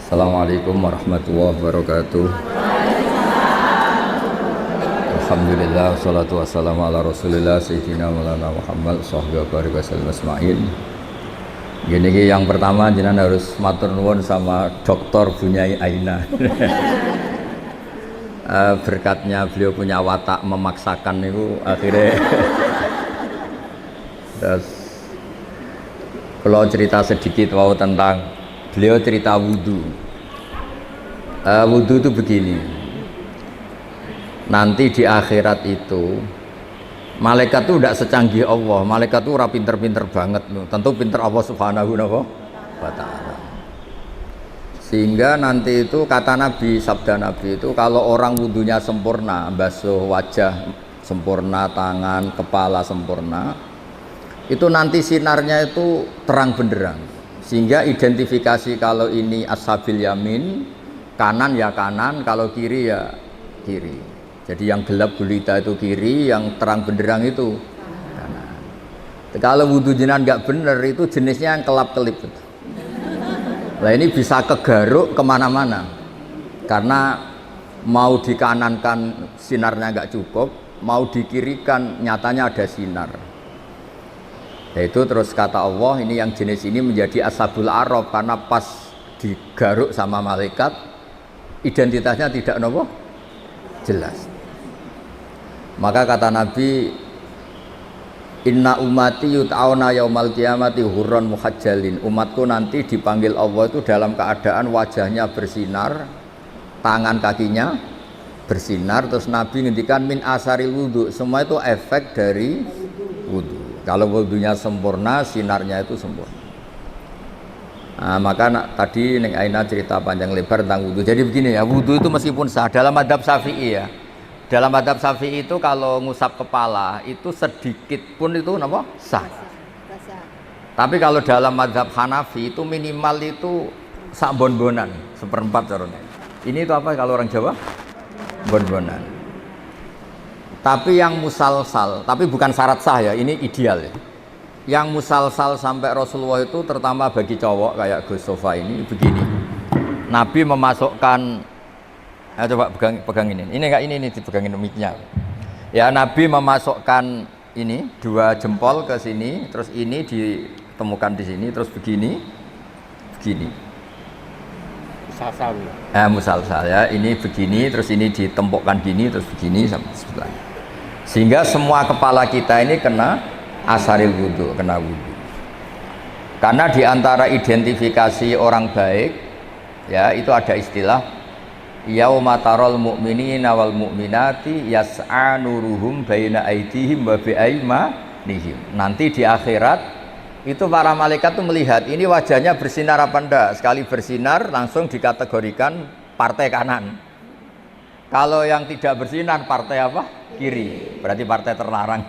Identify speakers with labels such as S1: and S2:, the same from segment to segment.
S1: Assalamualaikum warahmatullahi wabarakatuh. Alhamdulillah, wassalatu wassalamu ala rasulillah Sayyidina Maulana Muhammad Sahbihi barik wasallam asma'in. Gini yang pertama jenengan harus matur nuwun sama Dr. Bunyai Aina. Berkatnya beliau punya watak memaksakan itu akhirnya. Terus kalau cerita sedikit tentang beliau cerita wudhu. Wudhu itu begini. Nanti di akhirat itu malaikat itu tidak secanggih Allah. Malaikat itu ora pinter-pinter banget. Tentu pinter Allah subhanahu wa ta'ala. Sehingga nanti itu kata Nabi, sabda Nabi itu kalau orang wudhunya sempurna, basuh wajah sempurna, tangan, kepala sempurna, itu nanti sinarnya itu terang benderang. Sehingga identifikasi kalau ini ashabil yamin, kanan ya kanan, kalau kiri ya kiri. Jadi yang gelap gulita itu kiri, yang terang benderang itu kanan. Kalau wudhu jenengan nggak bener itu jenisnya yang kelap-kelip. Nah ini bisa kegaruk kemana-mana. Karena mau dikanankan sinarnya nggak cukup, mau dikirikan nyatanya ada sinar. Yaitu terus kata Allah ini yang jenis ini menjadi ashabul araf karena pas digaruk sama malaikat identitasnya tidak jelas. Maka kata Nabi, inna ummati yut'auna yaumal qiyamati hurran muhajjalin. Umatku nanti dipanggil Allah itu dalam keadaan wajahnya bersinar, tangan kakinya bersinar. Terus Nabi ngendikan min asaril wudhu, semua itu efek dari wudhu. Kalau wudhunya sempurna, sinarnya itu sempurna. Nah, maka tadi Neng Aina cerita panjang lebar tentang wudhu. Jadi begini ya, wudhu itu meskipun sah dalam madhab Syafi'i ya. Dalam madhab Syafi'i itu kalau ngusap kepala itu sedikit pun itu sah. Tapi kalau dalam madhab Hanafi itu minimal itu sak bon-bonan, seperempat caranya. Ini itu apa kalau orang Jawa? Bon-bonan. Tapi yang musalsal, tapi bukan syarat sah ya, ini ideal ya. Yang musalsal sampai Rasulullah itu terutama bagi cowok kayak Gus Sofa ini begini. Nabi memasukkan, coba pegang ini enggak ini dipegangin mic-nya. Ya Nabi memasukkan ini dua jempol ke sini, terus ini ditemukan di sini, terus begini. Musalsal. Musalsal ya, ini begini, terus ini ditempokkan gini, terus begini sampai sebelah. Sehingga semua kepala kita ini kena asaril wudhu, kena wudhu. Karena diantara identifikasi orang baik, ya itu ada istilah yauma taral mu'minina wal mu'minati yas'a nuruhum baina aydihim wa bi'aymanihim. Nanti di akhirat itu para malaikat itu melihat ini wajahnya bersinar apa enggak. Sekali bersinar langsung dikategorikan partai kanan. Kalau yang tidak bersinar partai apa? Kiri. Berarti partai terlarang.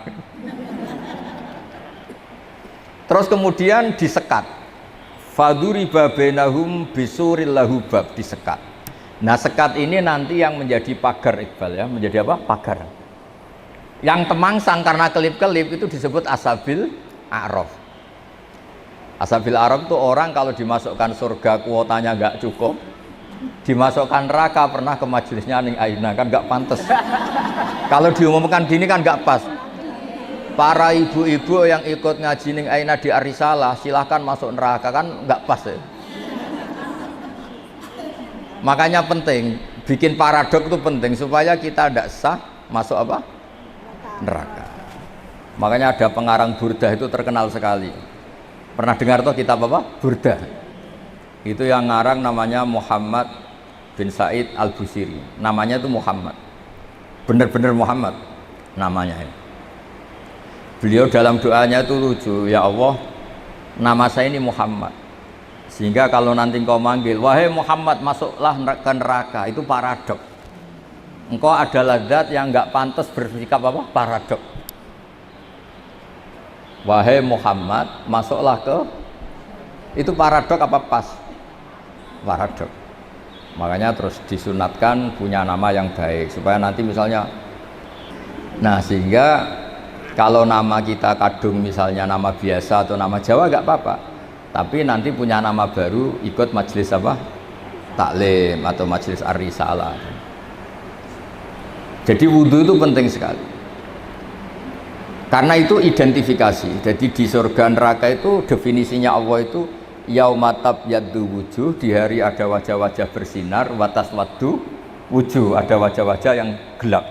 S1: Terus kemudian disekat. Faduriba bainahum bisuril lahu bab, disekat. Nah, sekat ini nanti yang menjadi pagar Iqbal ya, menjadi apa? Pagar. Yang temangsang karena kelip-kelip itu disebut ashabil a'raf. Ashabil a'raf itu orang kalau dimasukkan surga kuotanya nggak cukup, dimasukkan neraka pernah ke majelisnya Ning Aina kan nggak pantas. Kalau diumumkan gini kan nggak pas. Para ibu-ibu yang ikut ngaji Ning Aina di Arisalah silahkan masuk neraka kan nggak pas ya. Makanya penting bikin paradok itu penting supaya kita tidak sah masuk apa? Neraka. Makanya ada pengarang Burdah itu terkenal sekali. Pernah dengar toh kitab apa? Burdah. Itu yang ngarang namanya Muhammad bin Said Al-Busiri. Namanya itu Muhammad. Benar-benar Muhammad namanya. Beliau dalam doanya itu lucu, ya Allah, nama saya ini Muhammad. Sehingga kalau nanti engkau manggil, wahai Muhammad masuklah ke neraka, itu paradok. Engkau adalah zat yang nggak pantas bersikap apa? Paradok. Wahai Muhammad masuklah ke, itu paradok apa pas? Paradok. Makanya terus disunatkan punya nama yang baik supaya nanti misalnya, nah sehingga kalau nama kita kadung misalnya nama biasa atau nama Jawa nggak apa-apa, tapi nanti punya nama baru ikut majelis apa? taklim atau majelis ar-risalah. Jadi wudhu itu penting sekali. Karena itu identifikasi. Jadi di surga neraka itu definisinya Allah itu yaumatab yaddu wujuh, di hari ada wajah-wajah bersinar, watas waddu wujuh, ada wajah-wajah yang gelap.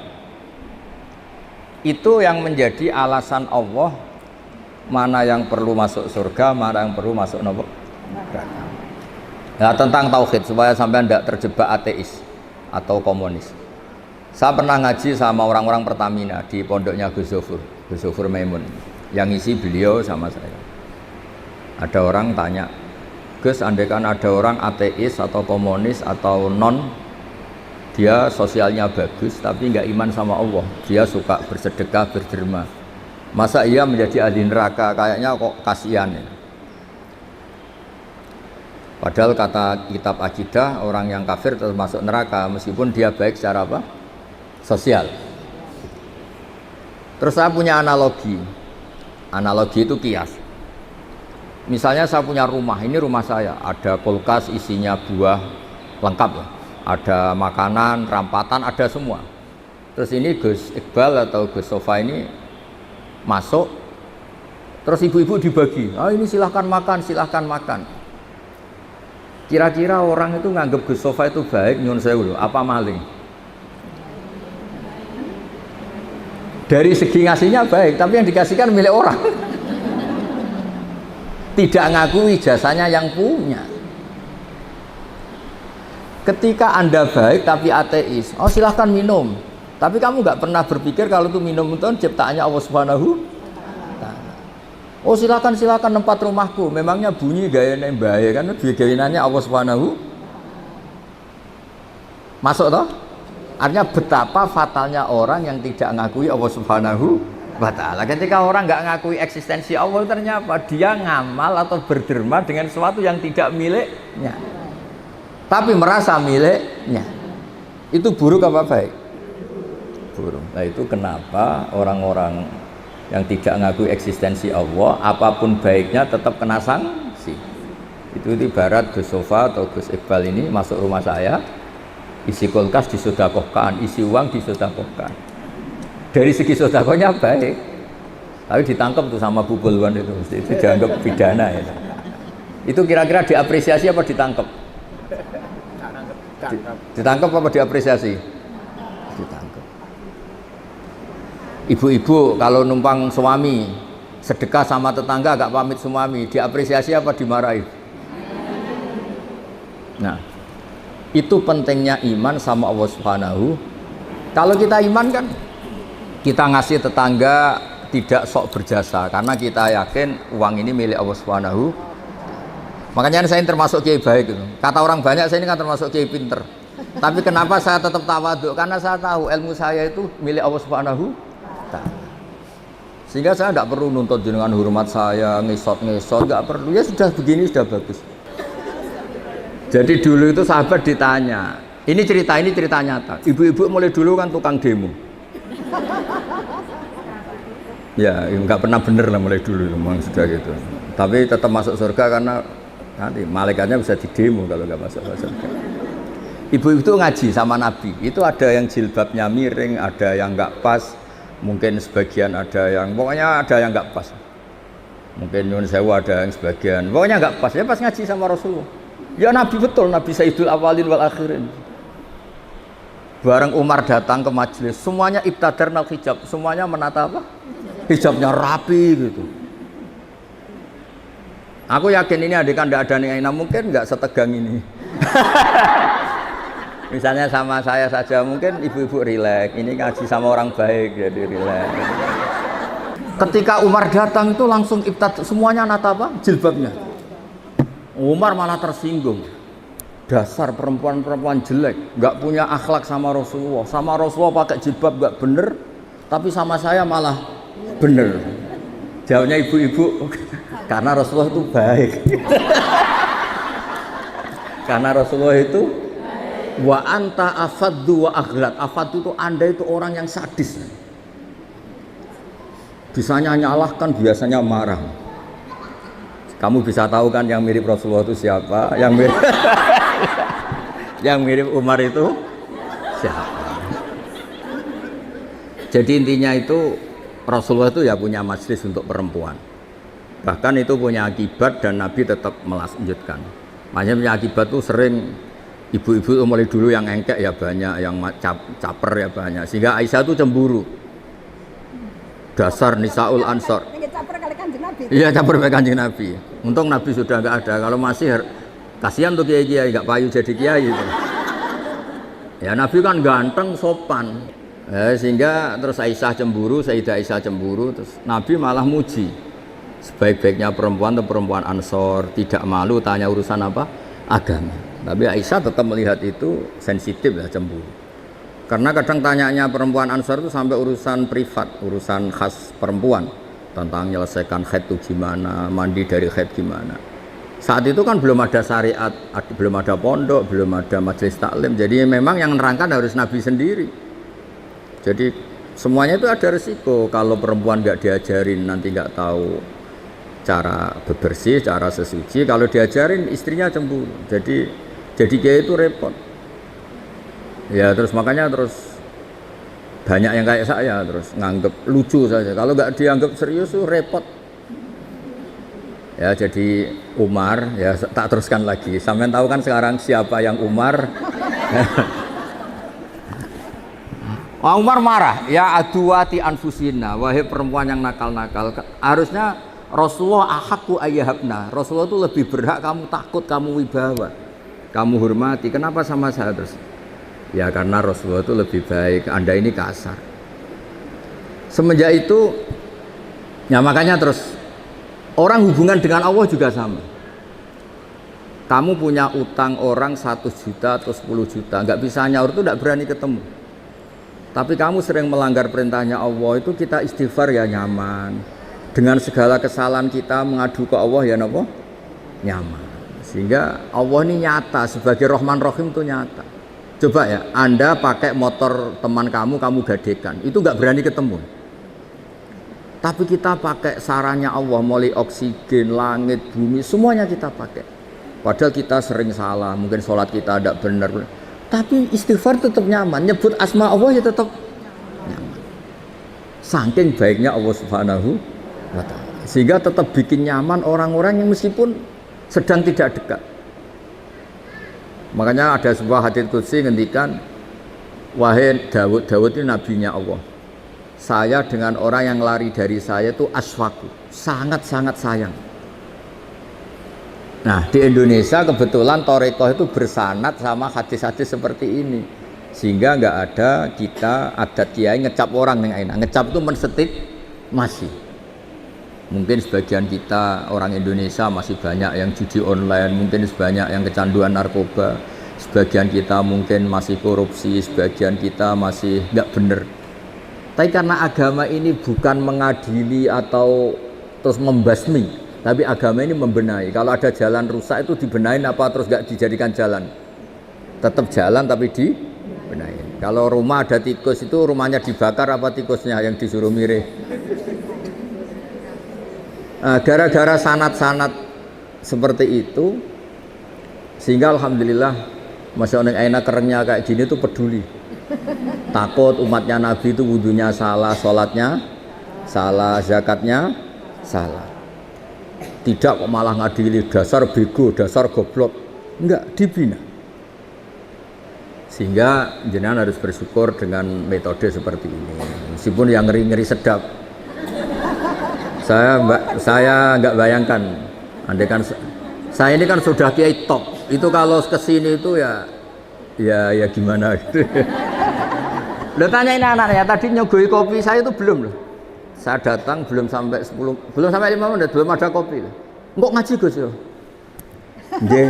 S1: Itu yang menjadi alasan Allah mana yang perlu masuk surga, mana yang perlu masuk neraka. Nah, tentang tauhid supaya sampai tidak terjebak ateis atau komunis. Saya pernah ngaji sama orang-orang Pertamina di pondoknya Gus Zofur Maimun, yang isi beliau sama saya. Ada orang tanya, Gus, andaikan ada orang ateis atau komunis atau non, dia sosialnya bagus tapi nggak iman sama Allah, dia suka bersedekah, berderma, masa ia menjadi ahli neraka? Kayaknya kok kasihan ya. Padahal kata kitab akidah, orang yang kafir tetap masuk neraka meskipun dia baik secara apa? Sosial. Terus saya punya analogi. Analogi itu kias. Misalnya saya punya rumah, ini rumah saya, ada kulkas isinya buah lengkap ya. Ada makanan, rampatan, ada semua. Terus ini Gus Iqbal atau Gus Sofa ini masuk, terus ibu-ibu dibagi, ini silahkan makan, silahkan makan. Kira-kira orang itu nganggep Gus Sofa itu baik, nyun sewu, apa maling? Dari segi ngasihnya baik, tapi yang dikasihkan milik orang. Tidak ngakui jasanya yang punya. Ketika Anda baik tapi ateis, silahkan minum, tapi kamu nggak pernah berpikir kalau itu minum itu ciptaannya Allah Subhanahu. Silakan tempat rumahku, memangnya bunyi gayanya bahaya kan, gayananya Allah Subhanahu. Masuk toh? Artinya betapa fatalnya orang yang tidak ngakui Allah Subhanahu wa ta'ala. Ketika orang nggak ngakui eksistensi Allah, ternyata apa? Dia ngamal atau berderma dengan sesuatu yang tidak miliknya, tapi merasa miliknya. Itu buruk apa baik? Buruk. Nah, itu kenapa orang-orang yang tidak ngakui eksistensi Allah, apapun baiknya tetap kena sanksi. Itu ibarat Gus Sofa atau Gus Iqbal ini masuk rumah saya, isi kulkas disodakohkan, isi uang disodakohkan. Dari segi sodakohnya baik, tapi ditangkap tuh sama Bu Pulwan itu dianggap pidana ya. Itu kira-kira diapresiasi apa ditangkap? Ditangkap apa diapresiasi? Ditangkap. Ibu-ibu kalau numpang suami sedekah sama tetangga agak pamit suami, diapresiasi apa dimarahi? Nah, itu pentingnya iman sama Allah Subhanahu. Kalau kita iman kan kita ngasih tetangga tidak sok berjasa karena kita yakin uang ini milik Allah Subhanahu. Makanya saya termasuk kiai baik gitu. Kata orang banyak saya ini kan termasuk kiai pinter. Tapi kenapa saya tetap tawaduk? Karena saya tahu ilmu saya itu milik Allah Subhanahu. Sehingga saya tidak perlu nuntut jenengan hormat saya, ngesot, nggak perlu. Ya sudah begini sudah bagus. Jadi dulu itu sahabat ditanya, ini cerita nyata. Ibu-ibu mulai dulu kan tukang demo. Ya nggak pernah bener lah mulai dulu, memang sudah gitu. Tapi tetap masuk surga karena nanti malaikatnya bisa didemo kalau nggak masuk surga. Ibu itu ngaji sama Nabi, itu ada yang jilbabnya miring, ada yang nggak pas, mungkin sebagian ada yang, pokoknya ada yang nggak pas. Mungkin nyun sewu ada yang sebagian, pokoknya nggak pas. Ya pas ngaji sama Rasulullah. Ya Nabi betul, Nabi Sayyidul Awalin wal Akhirin. Bareng Umar datang ke majelis, semuanya ibtadarnal hijab, semuanya menata apa? Hijabnya rapi gitu. Aku yakin ini adekan tidak ada yang mungkin nggak setegang ini. Misalnya sama saya saja, mungkin ibu-ibu rileks, ini ngaji sama orang baik jadi rileks. Ketika Umar datang itu langsung ibtad, semuanya nata apa? Jilbabnya. Umar malah tersinggung. Dasar perempuan-perempuan jelek, nggak punya akhlak sama Rasulullah. Sama Rasulullah pakai jilbab nggak bener, tapi sama saya malah bener. Jawabnya ibu-ibu, karena Rasulullah itu baik. Karena Rasulullah itu wa anta afaddu wa aghlad. Afaddu itu Anda itu orang yang sadis. Bisanya nyalahkan, biasanya marah. Kamu bisa tahu kan yang mirip Rasulullah itu siapa? Yang mirip Yang mirip Umar itu siapa? Jadi intinya itu Rasulullah itu ya punya majlis untuk perempuan. Bahkan itu punya akibat dan Nabi tetap melanjutkan. Makanya punya akibat tuh sering ibu-ibu mulai dulu yang engkek ya banyak, yang caper ya banyak. Sehingga Aisyah tuh cemburu. Dasar Nisaul Ansor. Iya caper kali Kanjeng Nabi. Untung Nabi sudah nggak ada. Kalau masih kasihan tuh kiai-kiai nggak payu jadi kiai gitu. Ya Nabi kan ganteng, sopan. Sehingga terus Aisyah cemburu, Sayyidah Aisyah cemburu, terus Nabi malah muji. Sebaik-baiknya perempuan itu perempuan Ansor, tidak malu tanya urusan apa? Agama. Tapi Aisyah tetap melihat itu sensitif ya, cemburu. Karena kadang tanyanya perempuan Ansor itu sampai urusan privat, urusan khas perempuan, tentang menyelesaikan haid itu gimana, mandi dari haid gimana. Saat itu kan belum ada syariat, belum ada pondok, belum ada majelis taklim. Jadi memang yang menerangkan harus Nabi sendiri. Jadi semuanya itu ada resiko. Kalau perempuan nggak diajarin nanti nggak tahu cara bebersih, cara sesuci. Kalau diajarin istrinya cemburu. Jadi kayak itu repot. Ya terus makanya terus banyak yang kayak saya terus nganggep lucu saja. Kalau nggak dianggap serius tuh repot. Ya jadi Umar ya tak teruskan lagi. Sampean tahu kan sekarang siapa yang Umar? Umar marah. Ya aduwati anfusina, wahai perempuan yang nakal-nakal. Harusnya Rasulullah ahakku ayyahabna. Rasulullah itu lebih berhak kamu takut, kamu wibawa, kamu hormati. Kenapa sama saya terus? Ya karena Rasulullah itu lebih baik, Anda ini kasar. Semenjak itu ya makanya terus orang hubungan dengan Allah juga sama. Kamu punya utang orang 1 juta atau 10 juta, nggak bisa nyaur itu nggak berani ketemu. Tapi kamu sering melanggar perintahnya Allah, itu kita istighfar ya nyaman. Dengan segala kesalahan kita mengadu ke Allah ya nopo nyaman. Sehingga Allah ini nyata sebagai Rahman Rahim itu nyata. Coba ya, Anda pakai motor teman kamu gadekan, itu nggak berani ketemu. Tapi kita pakai sarannya Allah, mulai oksigen, langit, bumi, semuanya kita pakai. Padahal kita sering salah, mungkin sholat kita tidak benar. Tapi istighfar tetap nyaman, nyebut asma Allah ya tetap nyaman. Saking baiknya Allah Subhanahu wa Ta'ala. Sehingga tetap bikin nyaman orang-orang yang meskipun sedang tidak dekat. Makanya ada sebuah hadits qudsi ngendikan, wahai Daud ini nabinya Allah. Saya dengan orang yang lari dari saya itu aswaku, sangat-sangat sayang. Nah di Indonesia kebetulan Torekoh itu bersanad sama hadis-hadis seperti ini. Sehingga nggak ada kita adat kiai ngecap orang yang enak. Ngecap itu mensetip masih. Mungkin sebagian kita orang Indonesia masih banyak yang judi online, mungkin sebanyak yang kecanduan narkoba, sebagian kita mungkin masih korupsi, sebagian kita masih nggak bener. Tapi karena agama ini bukan mengadili atau terus membasmi, tapi agama ini membenahi. Kalau ada jalan rusak itu dibenahin apa terus nggak dijadikan jalan? Tetap jalan tapi dibenahin. Kalau rumah ada tikus itu rumahnya dibakar apa tikusnya yang disuruh mirih? Gara-gara sanat-sanat seperti itu sehingga alhamdulillah masya Allah enak kerennya kayak gini tuh peduli, takut umatnya Nabi itu wudunya salah, sholatnya salah, zakatnya salah, tidak kok malah ngadili dasar bego, dasar goblok, enggak, dibina. Sehingga jenengan harus bersyukur dengan metode seperti ini meskipun yang ngeri-ngeri sedap. Saya nggak bayangkan, andai kan saya ini kan sudah kiai top, itu kalau kesini itu ya gimana gitu. Lo tanyain anak-anaknya tadi nyogoi kopi saya itu belum loh. Saya datang belum sampai 5 menit belum ada kopi. Kok ngaji Gus yo? Nggih.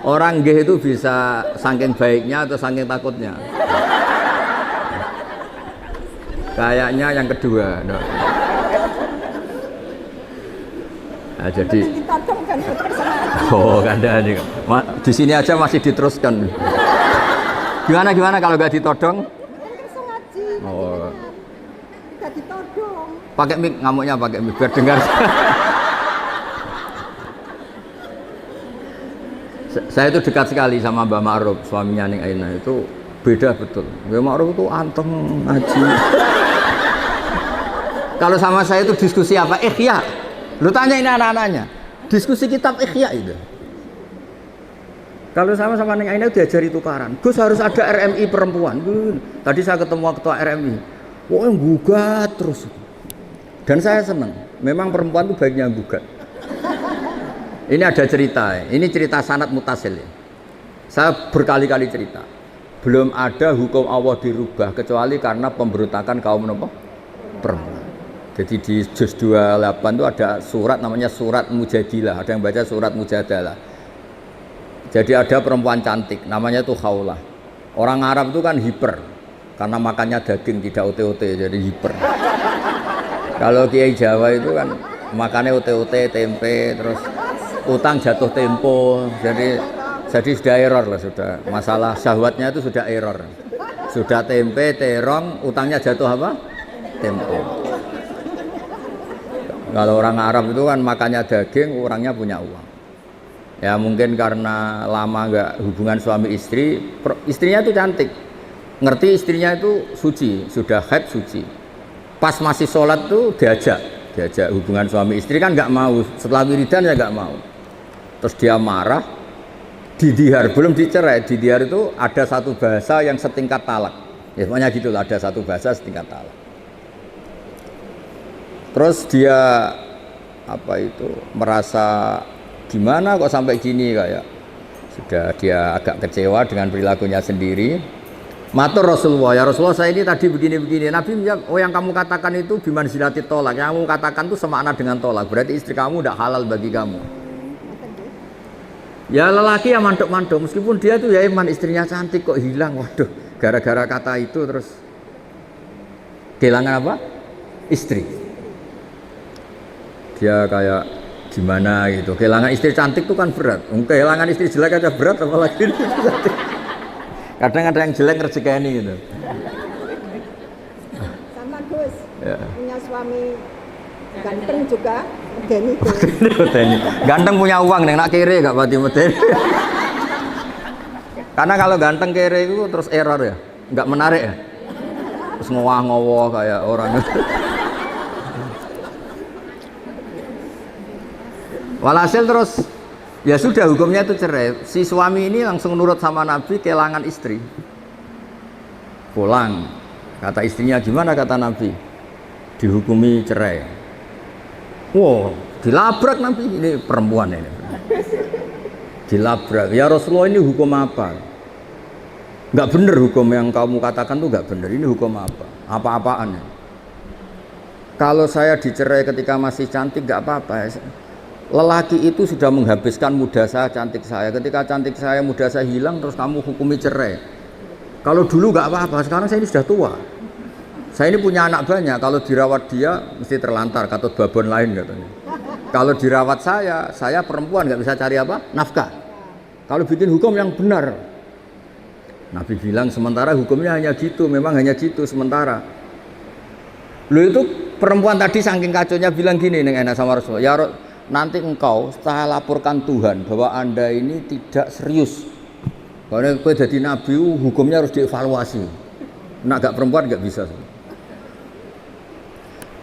S1: Orang nggih itu bisa saking baiknya atau saking takutnya. Kayaknya yang kedua. No. Nah, jadi kan nih. Di sini aja masih diteruskan. Gimana kalau nggak ditodong? Oh. Pakai mic, ngamuknya pakai mic biar dengar. Saya itu dekat sekali sama Mbak Ma'ruf, suaminya Ning Aina itu beda betul. Mbak Ma'ruf itu anteng ngaji. Kalau sama saya itu diskusi apa? Ikhya. Lu tanya ini anak-anaknya. Diskusi kitab Ikhya itu. Kalau sama Ning Aina diajari tukaran. Gus harus ada RMI perempuan. Tadi saya ketemu ketua RMI. Wah, gugat terus. Dan saya senang. Memang perempuan itu baiknya gugat. Ini ada cerita, ini cerita sanad mutasil ya. Saya berkali-kali cerita. Belum ada hukum Allah dirubah kecuali karena pemberontakan kaum perempuan. Jadi di juz 28 itu ada surat namanya surat Mujadilah, ada yang baca surat Mujadalah. Jadi ada perempuan cantik, namanya itu Khawlah. Orang Arab itu kan hiper, karena makannya daging tidak ote-ote, jadi hiper. Kalau Kiai Jawa itu kan makannya ote-ote, tempe, terus utang jatuh tempo, jadi sudah error lah, sudah masalah syahwatnya itu sudah error, sudah tempe, terong, utangnya jatuh apa? Tempo. Kalau orang Arab itu kan makannya daging, orangnya punya uang. Ya mungkin karena lama nggak hubungan suami istri, istrinya itu cantik, ngerti istrinya itu suci, sudah haid suci. Pas masih sholat tuh diajak hubungan suami istri kan nggak mau, setelah wiridan ya nggak mau. Terus dia marah, didihar, belum dicerai. Didihar itu ada satu bahasa yang setingkat talak. Ya pokoknya gitulah, ada satu bahasa setingkat talak. Terus dia merasa gimana kok sampai gini, kayak sudah dia agak kecewa dengan perilakunya sendiri. Matur Rasulullah, ya Rasulullah saya ini tadi begini-begini. Nabi menjawab, oh yang kamu katakan itu biman zilati tolak. Yang kamu katakan itu semakna dengan tolak. Berarti istri kamu tidak halal bagi kamu. Ya lelaki yang mantuk-mantuk, meskipun dia tuh ya iman, istrinya cantik kok hilang. Waduh, gara-gara kata itu terus kehilangan apa? Istri. Dia kayak gimana gitu. Kehilangan istri cantik tuh kan berat. Kehilangan istri jelek aja berat, apalagi kadang ada yang jelek rezekani gitu.
S2: Sama Gus, ya. Punya suami ganteng juga. Medeni.
S1: Ganteng punya uang nih, nak kere gak pati medeni. Karena kalau ganteng kere itu terus error ya, nggak menarik ya. Terus ngowah-ngowah kayak orang. Walhasil terus ya sudah hukumnya itu cerai. Si suami ini langsung nurut sama Nabi, kehilangan istri. Pulang, kata istrinya gimana kata Nabi? Dihukumi cerai. Wow, dilabrak Nabi, ini perempuan ini. Dilabrak. Ya Rasulullah ini hukum apa? Enggak benar hukum yang kamu katakan tuh enggak benar. Ini hukum apa? Apa-apaan ya? Kalau saya dicerai ketika masih cantik enggak apa-apa. Lelaki itu sudah menghabiskan muda saya, cantik saya. Ketika cantik saya, muda saya hilang, terus kamu hukumi cerai. Kalau dulu enggak apa-apa, sekarang saya ini sudah tua. Saya ini punya anak banyak, kalau dirawat dia mesti terlantar, katut babon lain katanya. Kalau dirawat saya perempuan nggak bisa cari apa? Nafkah. Kalau bikin hukum yang benar. Nabi bilang sementara hukumnya hanya gitu, memang hanya gitu sementara. Lu itu perempuan tadi saking kacaunya bilang gini nih enak sama Rasulullah, ya nanti engkau saya laporkan Tuhan bahwa Anda ini tidak serius. Karena kau jadi Nabi hukumnya harus dievaluasi. Nak gak perempuan gak bisa.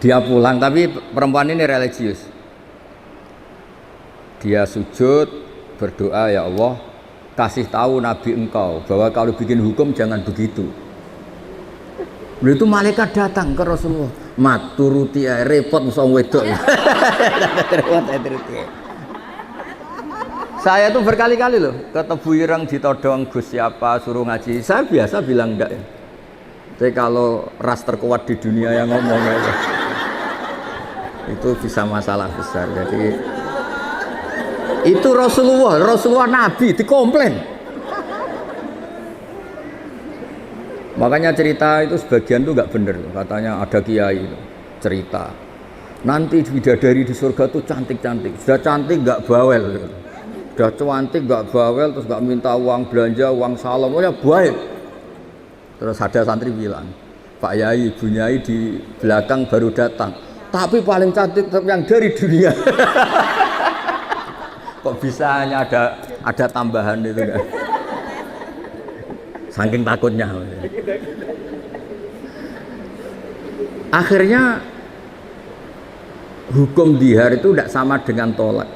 S1: Dia pulang, tapi perempuan ini religius. Dia sujud, berdoa, ya Allah, kasih tahu Nabi engkau bahwa kalau bikin hukum jangan begitu. Lalu itu malaikat datang ke Rasulullah. Mat turuti repot musuh wedok. Saya tuh berkali-kali loh ke Tebu Ireng ditodong Gus siapa suruh ngaji. Saya biasa bilang enggak ya. Tapi kalau ras terkuat di dunia yang ngomongnya itu bisa masalah besar. Jadi itu Rasulullah Nabi dikomplain. Makanya cerita itu sebagian tuh nggak bener. Katanya ada kiai cerita nanti bidadari di surga tuh cantik-cantik. Sudah cantik nggak bawel, sudah cantik nggak bawel, terus nggak minta uang belanja, uang salam, ya baik. Terus ada santri bilang, Pak Yai, Ibu Nyai di belakang baru datang, tapi paling cantik tetap yang dari dunia. Kok bisa hanya ada ada tambahan itu kan. Saking takutnya. Akhirnya hukum dihar itu tidak sama dengan tolak.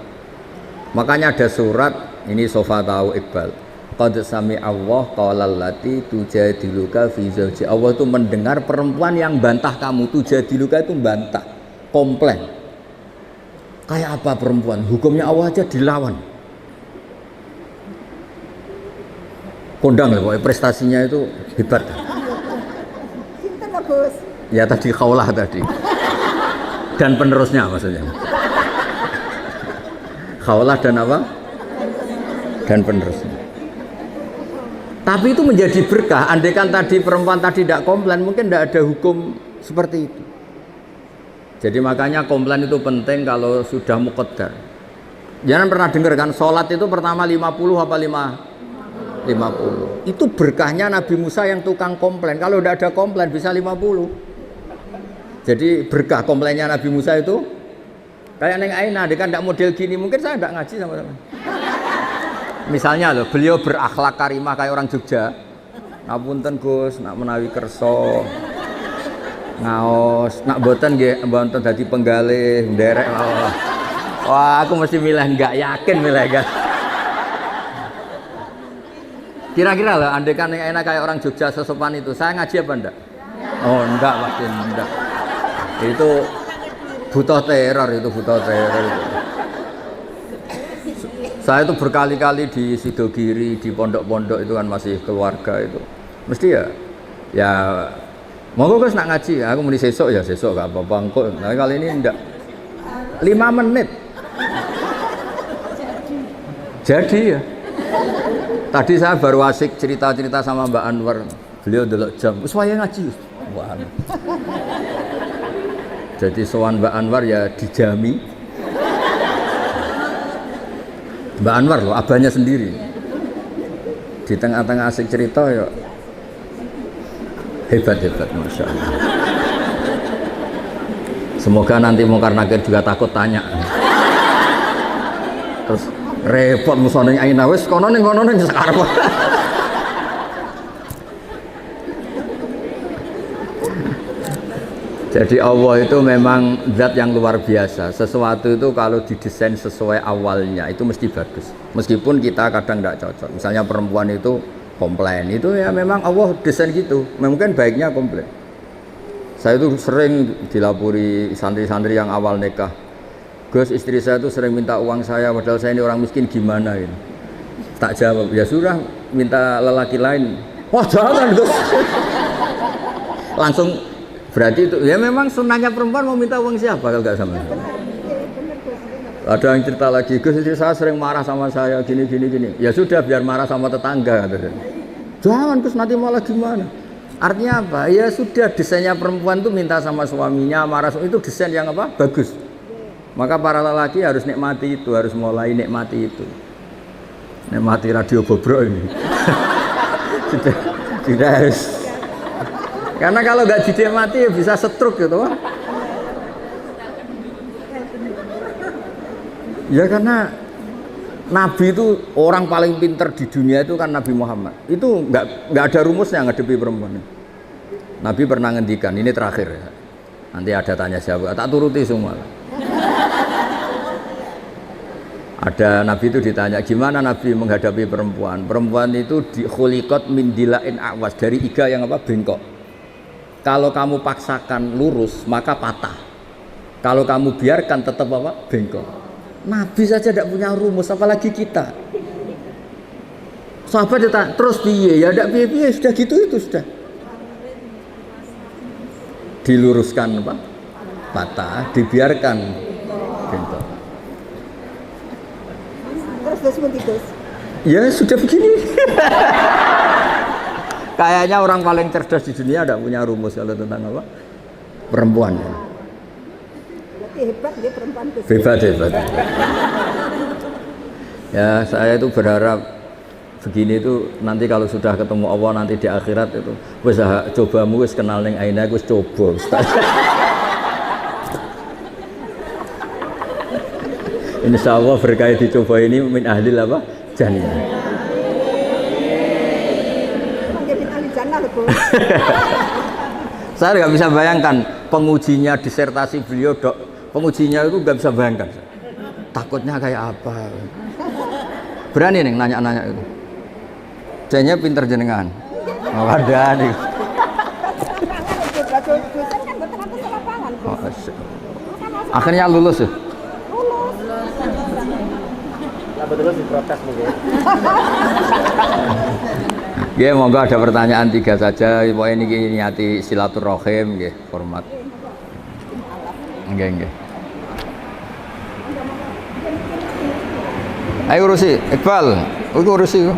S1: Makanya ada surat ini Sofa tahu Iqbal. Qad sami Allah qalal lati tujadiluka fi zawji. Allah itu mendengar perempuan yang bantah kamu. Tujadiluka itu bantah, komplain. Kayak apa perempuan? Hukumnya Allah aja dilawan. Kondang lah, pokoknya prestasinya itu hebat.
S2: Sinten Gus?
S1: Ya tadi Khaulah tadi. Dan penerusnya maksudnya. Khaulah dan apa? Dan penerusnya. Tapi itu menjadi berkah. Andaikan tadi perempuan tadi tidak komplain, mungkin tidak ada hukum seperti itu. Jadi makanya komplain itu penting kalau sudah muqaddar. Jangan pernah dengar kan sholat itu pertama 50 apa 50. Itu berkahnya Nabi Musa yang tukang komplain. Kalau tidak ada komplain bisa 50. Jadi berkah komplainnya Nabi Musa itu kayak Neng Aina, dia kan tidak model gini, mungkin saya tidak ngaji sama-sama. Misalnya loh, beliau berakhlak karimah kayak orang Jogja. Ngapunten Gus, nak menawi kerso, ngaos, nak boten nggih, mboten dadi penggalih, nderek mawon. Wah, aku mesti milih enggak, yakin milih enggak. Kira-kira loh, andai kan Neng Aina kayak orang Jogja sesopan itu, saya ngaji apa enggak? Oh, enggak, pasti enggak. Itu butuh teror itu. Saya itu berkali-kali di Sidogiri, di pondok-pondok itu kan masih keluarga itu. Mesti ya monggo Gus nak ngaji, aku muni sesuk ya sesuk gak apa-apa engko. Nah kali ini enggak. 5 menit. Jadi ya. Tadi saya baru asik cerita-cerita sama Mbak Anwar. Beliau delok jam, wis wayahe ngaji. Wah. Jadi sowan Mbak Anwar ya dijami. Mbak Anwar loh, abahnya sendiri. Di tengah-tengah asik cerita ya hebat, Masya Allah. Semoga nanti Mungkar Nakir juga takut tanya. Terus repot musone Aina wis kono ning sekarang. Jadi Allah itu memang zat yang luar biasa. Sesuatu itu kalau didesain sesuai awalnya itu mesti bagus. Meskipun kita kadang tidak cocok. Misalnya perempuan itu komplain, itu ya memang Allah desain gitu. Mungkin baiknya komplain. Saya itu sering dilapori santri-santri yang awal nikah. Gus, istri saya itu sering minta uang saya, padahal saya ini orang miskin, gimana ini? Tak jawab, ya sudah minta lelaki lain. Wah jangan Gus. Langsung. Berarti itu ya memang sunnahnya perempuan mau minta uang siapa kalau nggak sama. Ada yang cerita lagi, Gus istri saya sering marah sama saya gini. Ya sudah biar marah sama tetangga. Jangan Gus nanti malah gimana. Artinya apa? Ya sudah desainnya perempuan itu minta sama suaminya marah itu desain yang apa? Bagus. Maka para lelaki harus nikmati itu, harus mulai nikmati itu. Nikmati radio bobrok ini. Sudah harus. Karena kalau nggak dinikmati ya bisa stroke gitu. Ya karena Nabi itu orang paling pintar di dunia itu kan Nabi Muhammad. Itu nggak ada rumusnya ngadepi perempuan. Nabi pernah ngendikan, ini terakhir ya. Nanti ada tanya jawab, tak turuti semua. Ada Nabi itu ditanya, gimana Nabi menghadapi perempuan? Perempuan itu khuliqat min dilain awas, dari iga yang apa? Bengkok. Kalau kamu paksakan lurus maka patah. Kalau kamu biarkan tetap apa? Bengkok. Nabi saja tidak punya rumus, apalagi kita. Sahabat ditanya, terus piye? Ya tidak piye-piye, sudah gitu itu sudah. Diluruskan apa? Patah, dibiarkan bengkok.
S2: Terus.
S1: Ya sudah begini. Kayaknya orang paling cerdas di dunia tidak punya rumus kalau tentang apa? Perempuan.
S2: Berarti hebat dia perempuan itu.
S1: Hebat. Ya saya itu berharap begini itu nanti kalau sudah ketemu Allah nanti di akhirat itu wis cobamu wis kenal ning Aina wis coba. Insya Allah berkait dicoba ini min ahli apa? Jannah.
S2: Mungkin ahli jannah lho, Bu.
S1: Saya nggak bisa bayangkan pengujinya disertasi beliau, dok. Pengujinya itu nggak bisa bayangkan. Takutnya kayak apa? Berani nih nanya-nanya itu. Jadinya pinter jenengan. Oh, ada nih.
S2: Dosen kan betul aku ke lapangan.
S1: Oh, akhirnya lulus ya?
S3: Betul diprotes mungkin.
S1: Ya, monggo ada pertanyaan 3 saja. Pokoknya ini niati silaturahim, nggih, hormat. Nggih. Ayo urusi, Iqbal. Iku urusi.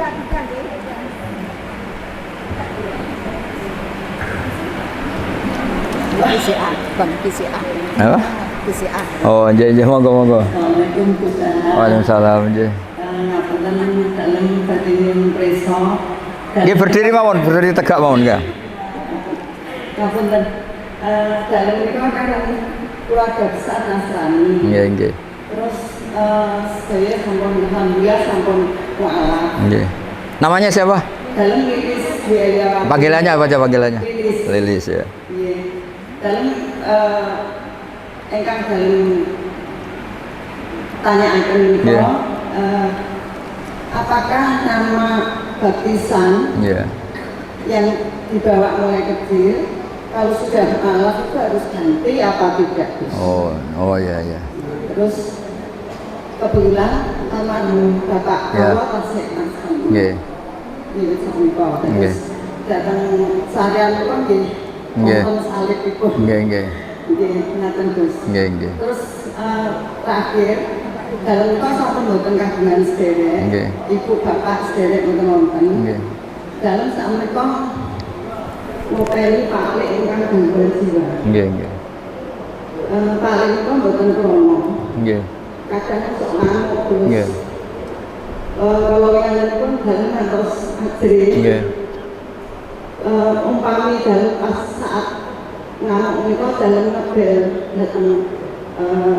S2: PCA, Bang PCA.
S1: Apa?
S2: PCA.
S1: Oh, nggih, monggo. Waalaikumsalam, nggih. Nggih berdiri mawon, berdiri tegak mawon nggih.
S4: Ngapunten, dalam itu kan keluarga besar Nasrani.
S1: Nggih.
S4: Terus saya sampun alhamdulillah sampun wa'ala.
S1: Nggih. Namanya siapa?
S4: Dalam Lilis biaya.
S1: Panggilannya apa aja panggilannya?
S4: Lilis.
S1: Lilis ya.
S4: Iya. Dalam engkang dalam tanyaan itu,
S1: Iya.
S4: apakah nama baptisan
S1: Iya.
S4: yang dibawa mulai kecil kalau sudah alaf itu harus ganti apa tidak?
S1: Oh ya.
S4: Terus kebetulan almarhum Bapak
S1: Ya.
S4: Allah kasih nasib
S1: Nggih.
S4: di Samiko.
S1: Nggih.
S4: Terus datang seharian itu kan di
S1: Nggih.
S4: nonton salib itu.
S1: Nggih.
S4: Nggih, ngaten Gus.
S1: Nggih.
S4: Terus terakhir dalam itu sampai mboten kagungan sederek.
S1: Nggih.
S4: Ibu bapak sederek mboten wonten.
S1: Nggih.
S4: Dalam sak menika ngopeni paling ingkang gangguan jiwa.
S1: Nggih.
S4: Paling itu mboten krono.
S1: Nggih.
S4: Kadang sok ngamuk terus.
S1: Nggih.
S4: Kalau yang pun dalam ngantos ajri.
S1: Nggih.
S4: Umpami dalam pas saat ngamuk itu dalam ngebel datang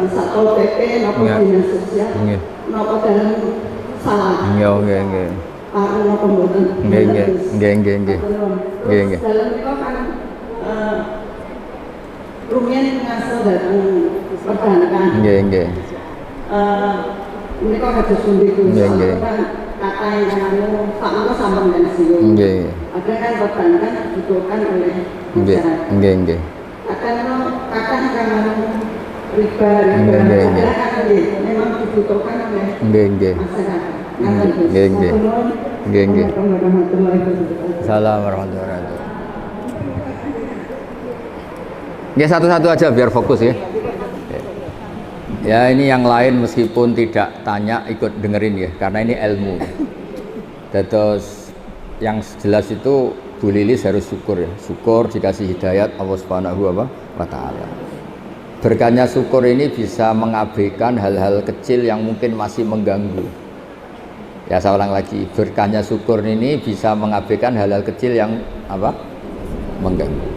S4: Satpol PP nopo
S1: Nggih.
S4: dinas sosial
S1: Nggih.
S4: nopo dalam salah.
S1: Nggih.
S4: Pak nopo mboten.
S1: Nggih.
S4: Terus dalam itu kan rumian ngasuh datang perbankan.
S1: Nggih.
S4: Mereka ada sundiku,
S1: Nggih.
S4: kata yang Pak Mangko sampun pensiun.
S1: Nggih.
S4: Ada kan perbankan dibutuhkan oleh masyarakat.
S1: Nggih.
S4: Kadang riba,
S1: Nggih.
S4: kan memang dibutuhkan oleh
S1: Nggih.
S4: masyarakat.
S1: Nggih. Nggih.
S4: Warahmatullahi wabarakatuh.
S1: Salam warahmatullahi wabarakatuh. Ya satu-satu aja biar fokus ya. Ya ini yang lain meskipun tidak tanya ikut dengerin ya karena ini ilmu. Terus yang jelas itu Bu Lilis harus syukur ya. Syukur dikasih hidayat Allah Subhanahu wa taala. Berkahnya syukur ini bisa mengabaikan hal-hal kecil yang mungkin masih mengganggu. Ya saya ulang lagi, berkahnya syukur ini bisa mengabaikan hal-hal kecil yang apa? Mengganggu.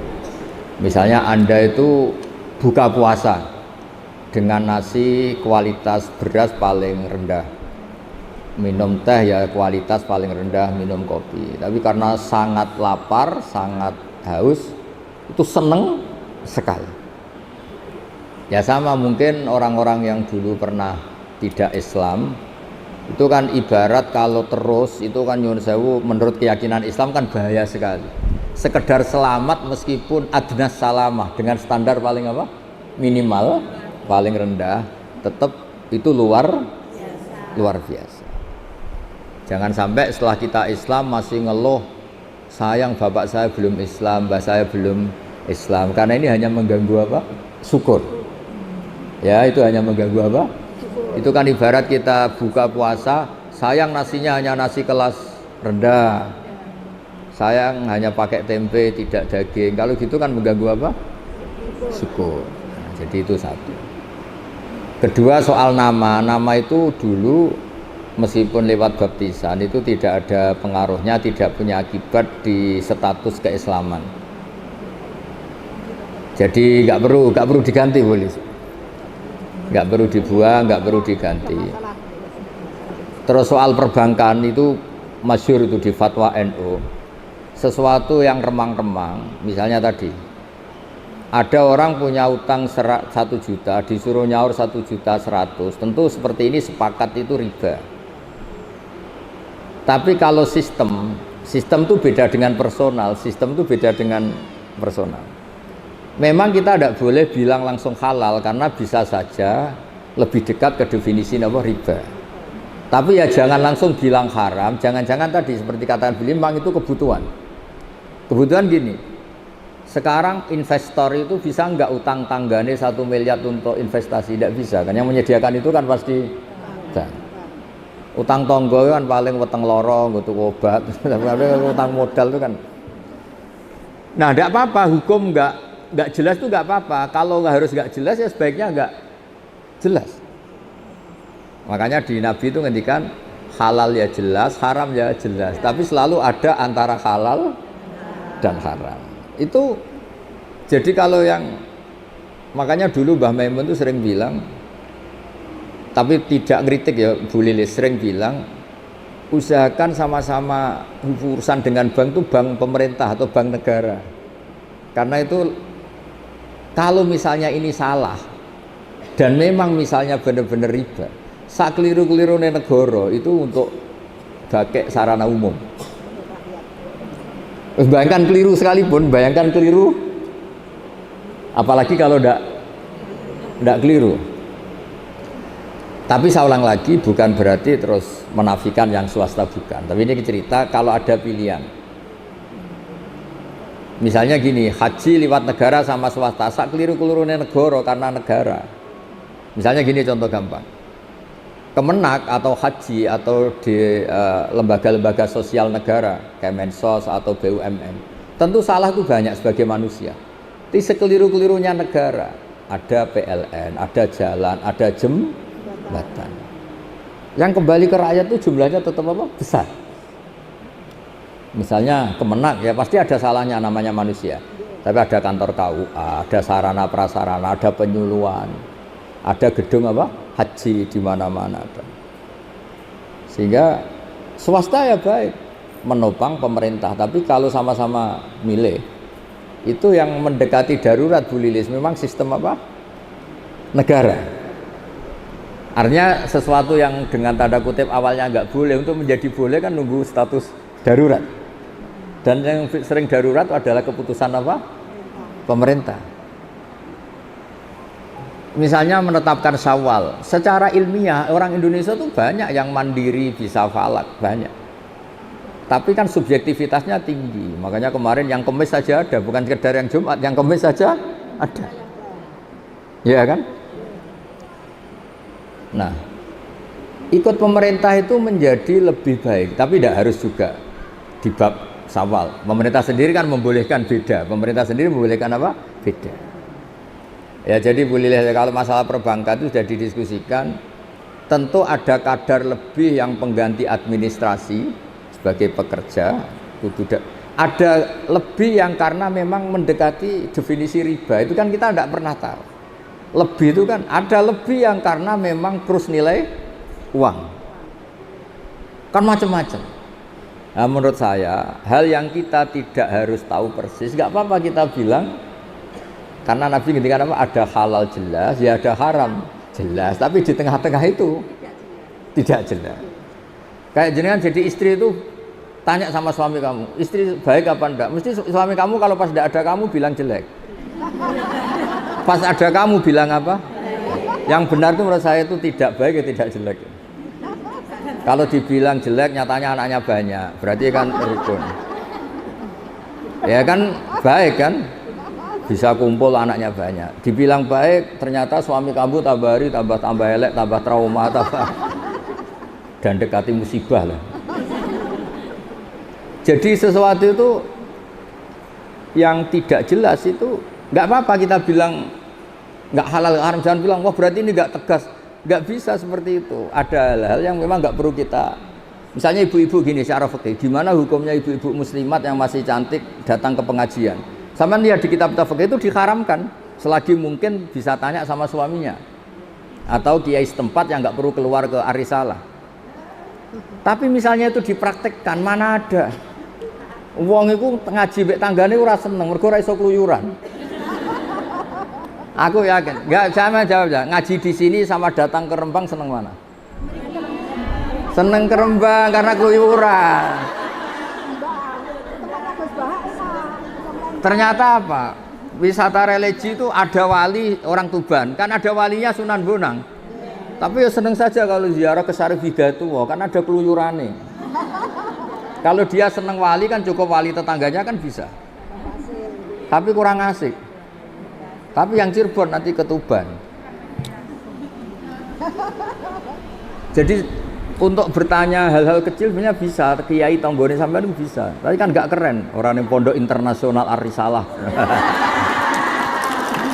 S1: Misalnya Anda itu buka puasa dengan nasi kualitas beras paling rendah, minum teh ya kualitas paling rendah, minum kopi. Tapi karena sangat lapar, sangat haus, itu seneng sekali. Ya sama mungkin orang-orang yang dulu pernah tidak Islam, itu kan ibarat kalau terus itu kan nyuwun sewu menurut keyakinan Islam kan bahaya sekali. Sekedar selamat meskipun adnas salamah dengan standar paling apa? Minimal, paling rendah, tetap itu luar biasa. Jangan sampai setelah kita Islam masih ngeluh, sayang bapak saya belum Islam, mbak saya belum Islam, karena ini hanya mengganggu apa? Syukur. Ya itu hanya mengganggu apa? Itu kan ibarat kita buka puasa, sayang nasinya hanya nasi kelas rendah, sayang hanya pakai tempe tidak daging. Kalau gitu kan mengganggu apa? Syukur. Nah, jadi itu satu. Kedua soal nama itu dulu meskipun lewat baptisan itu tidak ada pengaruhnya, tidak punya akibat di status keislaman. Jadi nggak perlu diganti boleh. Nggak perlu dibuang, nggak perlu diganti. Terus soal perbankan itu masyhur itu di fatwa NU. Sesuatu yang remang-remang, misalnya tadi ada orang punya utang 1 juta, disuruh nyaur 1.100.000, tentu seperti ini sepakat itu riba. Tapi kalau sistem itu beda dengan personal, sistem itu beda dengan personal. Memang kita tidak boleh bilang langsung halal karena bisa saja lebih dekat ke definisi apa riba. Tapi ya jangan langsung bilang haram, jangan-jangan tadi seperti katakan beliau memang itu kebutuhan. Kebutuhan gini, sekarang investor itu bisa nggak utang tanggane 1 miliar untuk investasi? Tidak bisa, kan yang menyediakan itu kan pasti utang tonggo kan paling weteng lorong untuk obat, utang modal itu kan. Nah, tidak apa-apa, hukum nggak jelas itu nggak apa-apa. Kalau harus nggak jelas ya sebaiknya nggak jelas. Makanya di Nabi itu ngendikan halal ya jelas, haram ya jelas. Tapi selalu ada antara halal dan haram. Itu jadi kalau yang makanya dulu Mbah Maimun itu sering bilang, tapi tidak kritik ya, Bu Lilis sering bilang usahakan sama-sama urusan dengan bank itu bank pemerintah atau bank negara. Karena itu kalau misalnya ini salah dan memang misalnya benar-benar riba, sak keliru-keliru negara itu untuk pakai sarana umum. Bayangkan keliru sekalipun, bayangkan keliru, apalagi kalau tidak keliru. Tapi saya ulang lagi, bukan berarti terus menafikan yang swasta, bukan. Tapi ini cerita kalau ada pilihan. Misalnya gini, haji lewat negara sama swasta, sak keliru-keliru negara karena negara. Misalnya gini contoh gampang. Kemenak atau haji atau di lembaga-lembaga sosial negara Kemensos atau BUMN tentu salah itu banyak sebagai manusia. Tapi sekeliru-kelirunya negara, ada PLN, ada jalan, ada jembatan. Yang kembali ke rakyat itu jumlahnya tetap apa? Besar. Misalnya Kemenak ya pasti ada salahnya, namanya manusia. Tapi ada kantor KUA, ada sarana prasarana, ada penyuluhan, ada gedung apa? Haji di mana-mana ada. Sehingga swasta ya baik menopang pemerintah, tapi kalau sama-sama milih itu yang mendekati darurat Bu Lilis memang sistem apa? Negara. Artinya sesuatu yang dengan tanda kutip awalnya nggak boleh untuk menjadi boleh kan nunggu status darurat. Dan yang sering darurat adalah keputusan apa? Pemerintah. Misalnya menetapkan Syawal, secara ilmiah orang Indonesia tuh banyak yang mandiri bisa falak, banyak. Tapi kan subjektivitasnya tinggi. Makanya kemarin yang Kemis saja ada, bukan sekedar yang Jumat, yang Kemis saja ada. Ya kan? Nah, ikut pemerintah itu menjadi lebih baik, tapi tidak harus juga di bab Syawal. Pemerintah sendiri kan membolehkan beda. Pemerintah sendiri membolehkan apa? Beda. Ya jadi Bu Lilih, kalau masalah perbankan itu sudah didiskusikan, tentu ada kadar lebih yang pengganti administrasi sebagai pekerja, ada lebih yang karena memang mendekati definisi riba, itu kan kita tidak pernah tahu. Lebih itu kan ada lebih yang karena memang terus nilai uang, kan macam-macam. Nah, menurut saya hal yang kita tidak harus tahu persis, nggak apa-apa kita bilang. Karena Nabi ngendikan apa? Ada halal jelas, ya ada haram jelas. Tapi di tengah-tengah itu tidak jelas. Kayak jenengan jadi istri itu tanya sama suami kamu, istri baik apa enggak? Mesti suami kamu kalau pas tidak ada kamu bilang jelek. Pas ada kamu bilang apa? Yang benar itu menurut saya itu tidak baik, ya tidak jelek. Kalau dibilang jelek, nyatanya anaknya banyak, berarti kan rukun. Ya kan baik kan? Bisa kumpul anaknya banyak. Dibilang baik, ternyata suami kamu tambah hari tambah elek, tambah trauma, dan dekati musibah lah. Jadi sesuatu itu yang tidak jelas itu nggak apa-apa kita bilang nggak halal haram, jangan bilang wah berarti ini nggak tegas. Nggak bisa seperti itu. Ada hal-hal yang memang nggak perlu kita. Misalnya ibu-ibu gini secara fikih, gimana hukumnya ibu-ibu muslimat yang masih cantik datang ke pengajian? Sama lihat di kitab fikih itu diharamkan selagi mungkin bisa tanya sama suaminya atau kiai setempat yang nggak perlu keluar ke arisalah. Tapi misalnya itu dipraktekkan, mana ada? Wong iku ngaji mek tanggane ora seneng, mergo ora iso kluyuran. Aku yakin, enggak sama jawab ya. Ngaji di sini sama datang ke Rembang seneng mana? Seneng ke Rembang karena keluyuran. Ternyata apa? Wisata religi itu ada wali orang Tuban, kan ada walinya Sunan Bonang. Tapi ya seneng saja kalau ziarah ke Syarif Hidayatullah, kan ada keluyurannya. Kalau dia seneng wali kan cukup wali tetangganya kan bisa. Tapi kurang asik. Tapi yang Cirebon nanti ke Tuban. Jadi untuk bertanya hal-hal kecil sebenarnya bisa, kiai tonggone sampean itu bisa. Tapi kan nggak keren orang yang pondok internasional Ar-Risalah.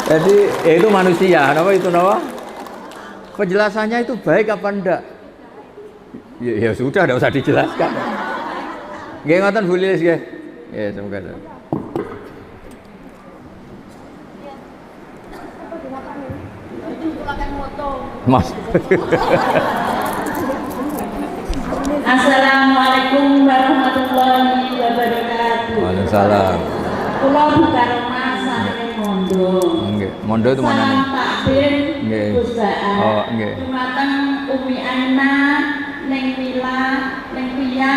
S1: Jadi ya itu manusia, apa itu nama? Penjelasannya itu baik apa enggak? Ya sudah, enggak usah dijelaskan. Nggih ngoten Bu Lilis nggih. Ya semoga. Mas.
S5: Assalamualaikum warahmatullahi wabarakatuh.
S1: Waalaikumsalam.
S5: Kula buka rumah saking Mondo.
S1: Nggih. Mondo itu mana nih?
S5: Takbir
S1: Nggih.
S5: Pusdaan.
S1: Oh, nggih.
S5: Dumateng Umi Ana ning Villa ning Pia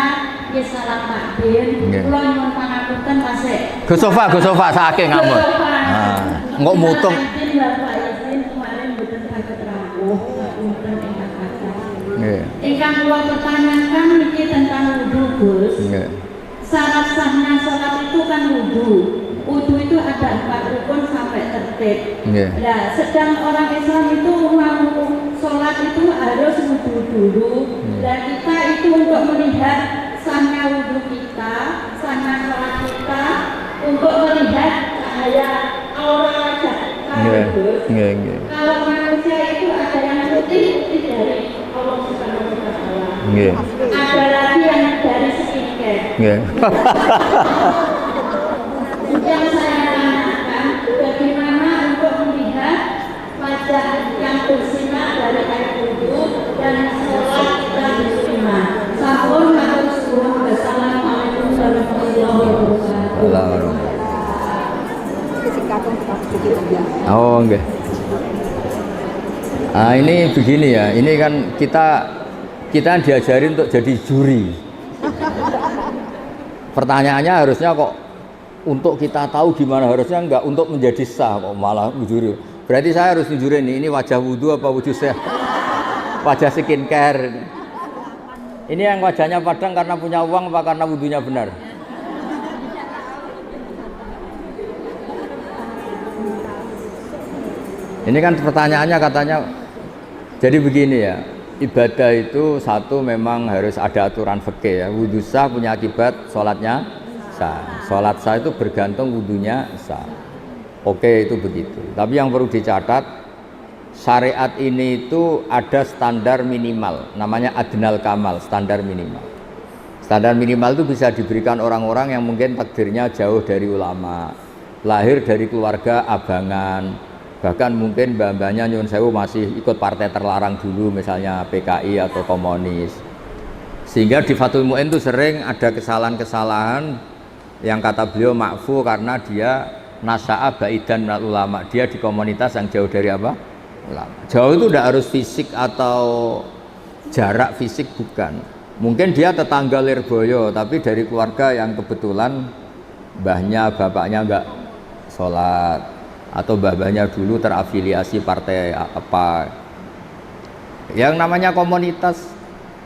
S5: nggih salam takbir.
S1: Nggih.
S5: Kula nyuwun pangapunten tasik.
S1: Gus Sofa saking ngamun. Nah, engko mutung.
S5: Bapak izin kemarin mboten saged rawuh ngapunten ingkang kakak.
S1: Nggih.
S5: Ingkang kula pertanyakan niki tentang wudu, Gus.
S1: Nggih.
S5: Syarat sahnya sholat itu kan wudu. Wudu itu ada 4 rukun sampai tertib.
S1: Nggih.
S5: Nah, sedang orang Islam itu mau sholat itu harus wudu dulu. Dan kita itu untuk melihat sahnya wudu kita, sahnya sholat kita, untuk melihat cahaya aura wajah.
S1: Nggih.
S5: Kalau manusia itu ada yang putih dari Allah Subhanahu wa Ta'ala.
S1: Nggih.
S5: Ada lagi yang dari skincare.
S1: Nggih.
S5: Yang saya tanyakan, bagaimana untuk melihat wajah yang bersinar dari air wudu dan sholat kita diterima. Sampun matur suwun. Wassalamualaikum warahmatullahi wabarakatuh.
S1: Oh, nggih. Ah, ini begini ya. Ini kan kita diajarin untuk jadi juri. Pertanyaannya harusnya kok untuk kita tahu gimana, harusnya enggak untuk menjadi sah kok malah juri. Berarti saya harus nunjurin ini wajah wudu apa wujud sah? Wajah skincare. Ini yang wajahnya padang karena punya uang apa karena wudunya benar? Ini kan pertanyaannya katanya. Jadi begini ya, ibadah itu satu memang harus ada aturan fikih ya. Wudu sah punya akibat sholatnya sah. Sholat sah itu bergantung wudunya sah. Oke, itu begitu. Tapi yang perlu dicatat, syariat ini itu ada standar minimal, namanya adnal kamal, standar minimal. Standar minimal itu bisa diberikan orang-orang yang mungkin takdirnya jauh dari ulama, lahir dari keluarga abangan. Bahkan mungkin mbak-mbaknya nyun sewu masih ikut partai terlarang dulu, misalnya PKI atau komunis. Sehingga di Fathul Mu'in itu sering ada kesalahan-kesalahan yang kata beliau makfu karena dia nasa'a ba'idan minal ulama. Dia di komunitas yang jauh dari apa? Ulama. Jauh itu tidak harus fisik atau jarak fisik, bukan. Mungkin dia tetangga Lirboyo, tapi dari keluarga yang kebetulan mbahnya, bapaknya enggak sholat, atau mbah-mbahnya dulu terafiliasi partai apa. Yang namanya komunitas,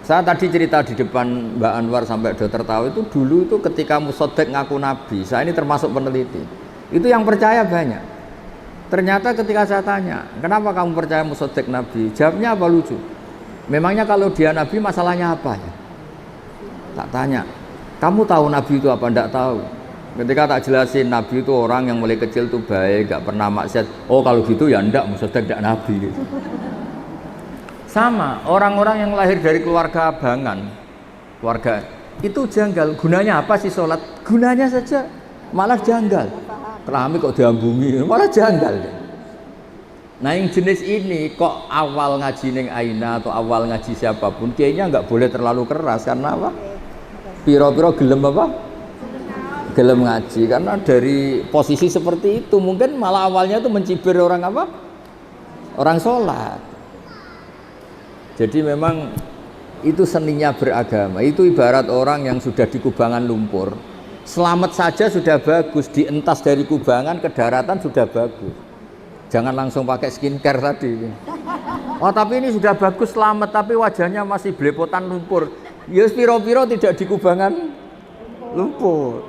S1: saya tadi cerita di depan Mbak Anwar sampai dokter tahu itu dulu itu ketika Musodek ngaku nabi, saya ini termasuk peneliti, itu yang percaya banyak. Ternyata ketika saya tanya, kenapa kamu percaya Musodek nabi? Jawabnya apa lucu? Memangnya kalau dia nabi masalahnya apa ya? Tak tanya, kamu tahu nabi itu apa? Enggak tahu. Ketika tak jelasin nabi itu orang yang mulai kecil tuh baik, gak pernah maksiat. Oh kalau gitu ya enggak, Musodek enggak nabi gitu. Sama orang-orang yang lahir dari keluarga abangan, keluarga itu janggal. Gunanya apa sih sholat? Gunanya saja malah janggal. Keramik kok diambungi, malah janggal. Nah yang jenis ini kok awal ngaji ning Aina atau awal ngaji siapapun kayaknya nggak boleh terlalu keras karena apa? Piro-piro gelem apa? Gelem ngaji karena dari posisi seperti itu mungkin malah awalnya itu mencibir orang apa? Orang sholat. Jadi memang itu seninya beragama. Itu ibarat orang yang sudah di kubangan lumpur. Selamat saja sudah bagus, dientas dari kubangan ke daratan sudah bagus. Jangan langsung pakai skincare tadi. Oh tapi ini sudah bagus selamat tapi wajahnya masih belepotan lumpur. Ya piro-piro tidak di kubangan lumpur.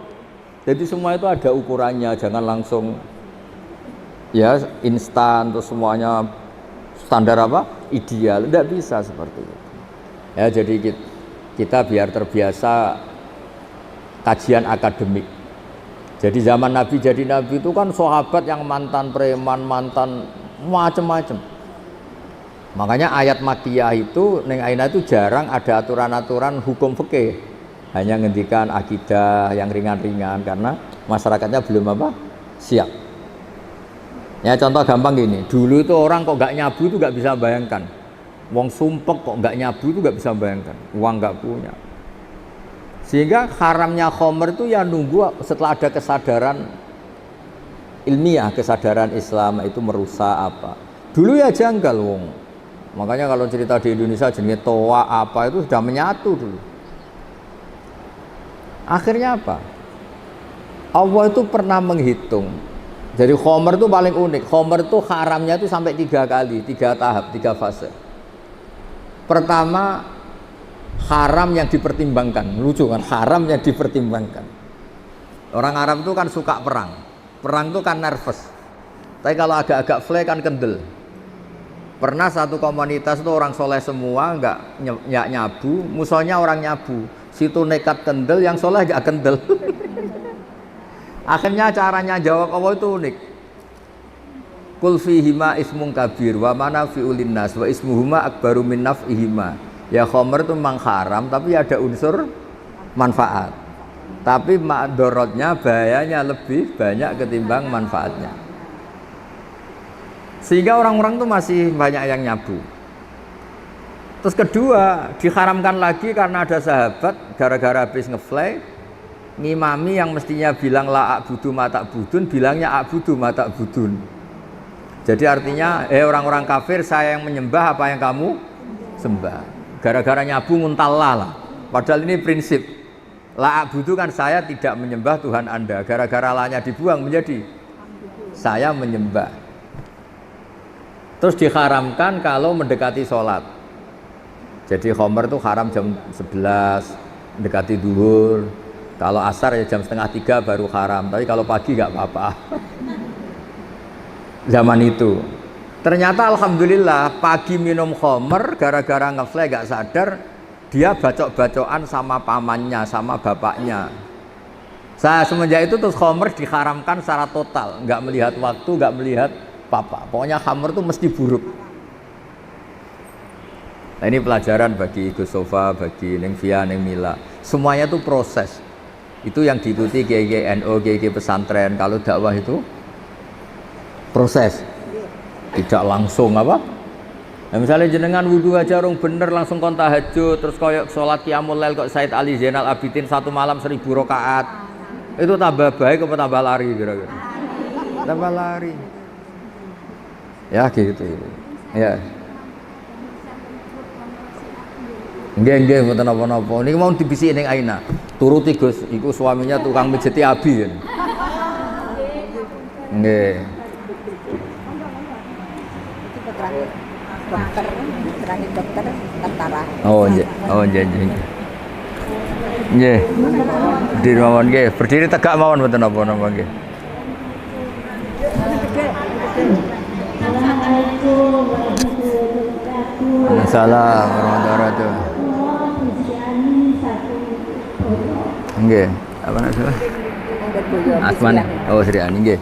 S1: Jadi semua itu ada ukurannya, jangan langsung ya instan terus semuanya standar apa? Ideal. Tidak bisa seperti itu. Ya jadi kita biar terbiasa kajian akademik. Jadi zaman Nabi jadi Nabi itu kan sahabat yang mantan preman, mantan macam-macam. Makanya ayat Makkiyah itu Neng Aina itu jarang ada aturan-aturan hukum fikih. Hanya ngendikan akidah yang ringan-ringan karena masyarakatnya belum apa? Siap. Ya contoh gampang gini, dulu itu orang kok gak nyabu itu gak bisa bayangkan. Wong sumpek kok gak nyabu itu gak bisa bayangkan. Uang gak punya. Sehingga haramnya khomer itu ya nunggu setelah ada kesadaran ilmiah, kesadaran Islam itu merusak apa. Dulu ya janggal wong. Makanya kalau cerita di Indonesia jenis toa apa itu sudah menyatu dulu. Akhirnya apa? Allah itu pernah menghitung. Jadi khomer itu paling unik. Khomer itu haramnya itu sampai 3 kali, 3 tahap, 3 fase. Pertama haram yang dipertimbangkan, lucu kan, haram yang dipertimbangkan. Orang Arab itu kan suka perang itu kan nervous, tapi kalau agak-agak fly kan kendel. Pernah satu komunitas itu orang soleh semua, nggak nyabu, musuhnya orang nyabu, situ nekat kendel, yang soleh nggak kendel. Akhirnya caranya jawab Allah itu unik. Kul fihima ismun kabir wa manafi'ul linnas wa ismuhuma akbaru min naf'ihima. Ya khomer itu memang haram tapi ada unsur manfaat. Tapi madorotnya, bahayanya lebih banyak ketimbang manfaatnya. Sehingga orang-orang itu masih banyak yang nyabu. Terus kedua, diharamkan lagi karena ada sahabat gara-gara habis ngefly ngimami yang mestinya bilang la a'budu ma ta'budun, bilangnya a'budu ma ta'budun. Jadi artinya orang-orang kafir saya yang menyembah apa yang kamu sembah. Gara-gara nyabu nguntallah lah. Padahal ini prinsip la a'budu kan saya tidak menyembah Tuhan Anda. Gara-gara lanya dibuang menjadi saya menyembah. Terus diharamkan kalau mendekati sholat. Jadi khomer itu haram jam 11 mendekati duhur. Kalau asar ya jam 2:30 baru haram. Tapi kalau pagi nggak apa-apa. Zaman itu ternyata alhamdulillah pagi minum khomer gara-gara ngefly gak sadar dia bacok-bacokan sama pamannya, sama bapaknya. Saya semenjak itu terus khomer diharamkan secara total, nggak melihat waktu, nggak melihat papa. Pokoknya khamr itu mesti buruk. Nah ini pelajaran bagi Gus Sofa, bagi Neng Via, Neng Mila. Semuanya itu proses. Itu yang diikuti GG NU, GG pesantren. Kalau dakwah itu proses. Tidak langsung apa? Nah, misalnya jenengan wudhu aja rong bener langsung kon tahajud terus koyok sholat qiyamul lail kok Said Ali Zainal Abidin 1 malam 1000 rakaat. Itu tambah baik apa tambah lari kira-kira? Tambah lari. Ya gitu. Ya. Nggih mboten napa-napa. Niki mau dibisiki ning Aina. Turuti Gus, iku suaminya tukang mijeti abi. Nggih.
S2: Terakhir dokter tentara.
S1: Oh nggih. Nggih. Berdiri mawon nggih. Berdiri tegak mawon mboten napa-napa nggih. Assalamualaikum warahmatullahi wabarakatuh. Nggih. Apa nama? Asman. Oh Sri Ani nggih.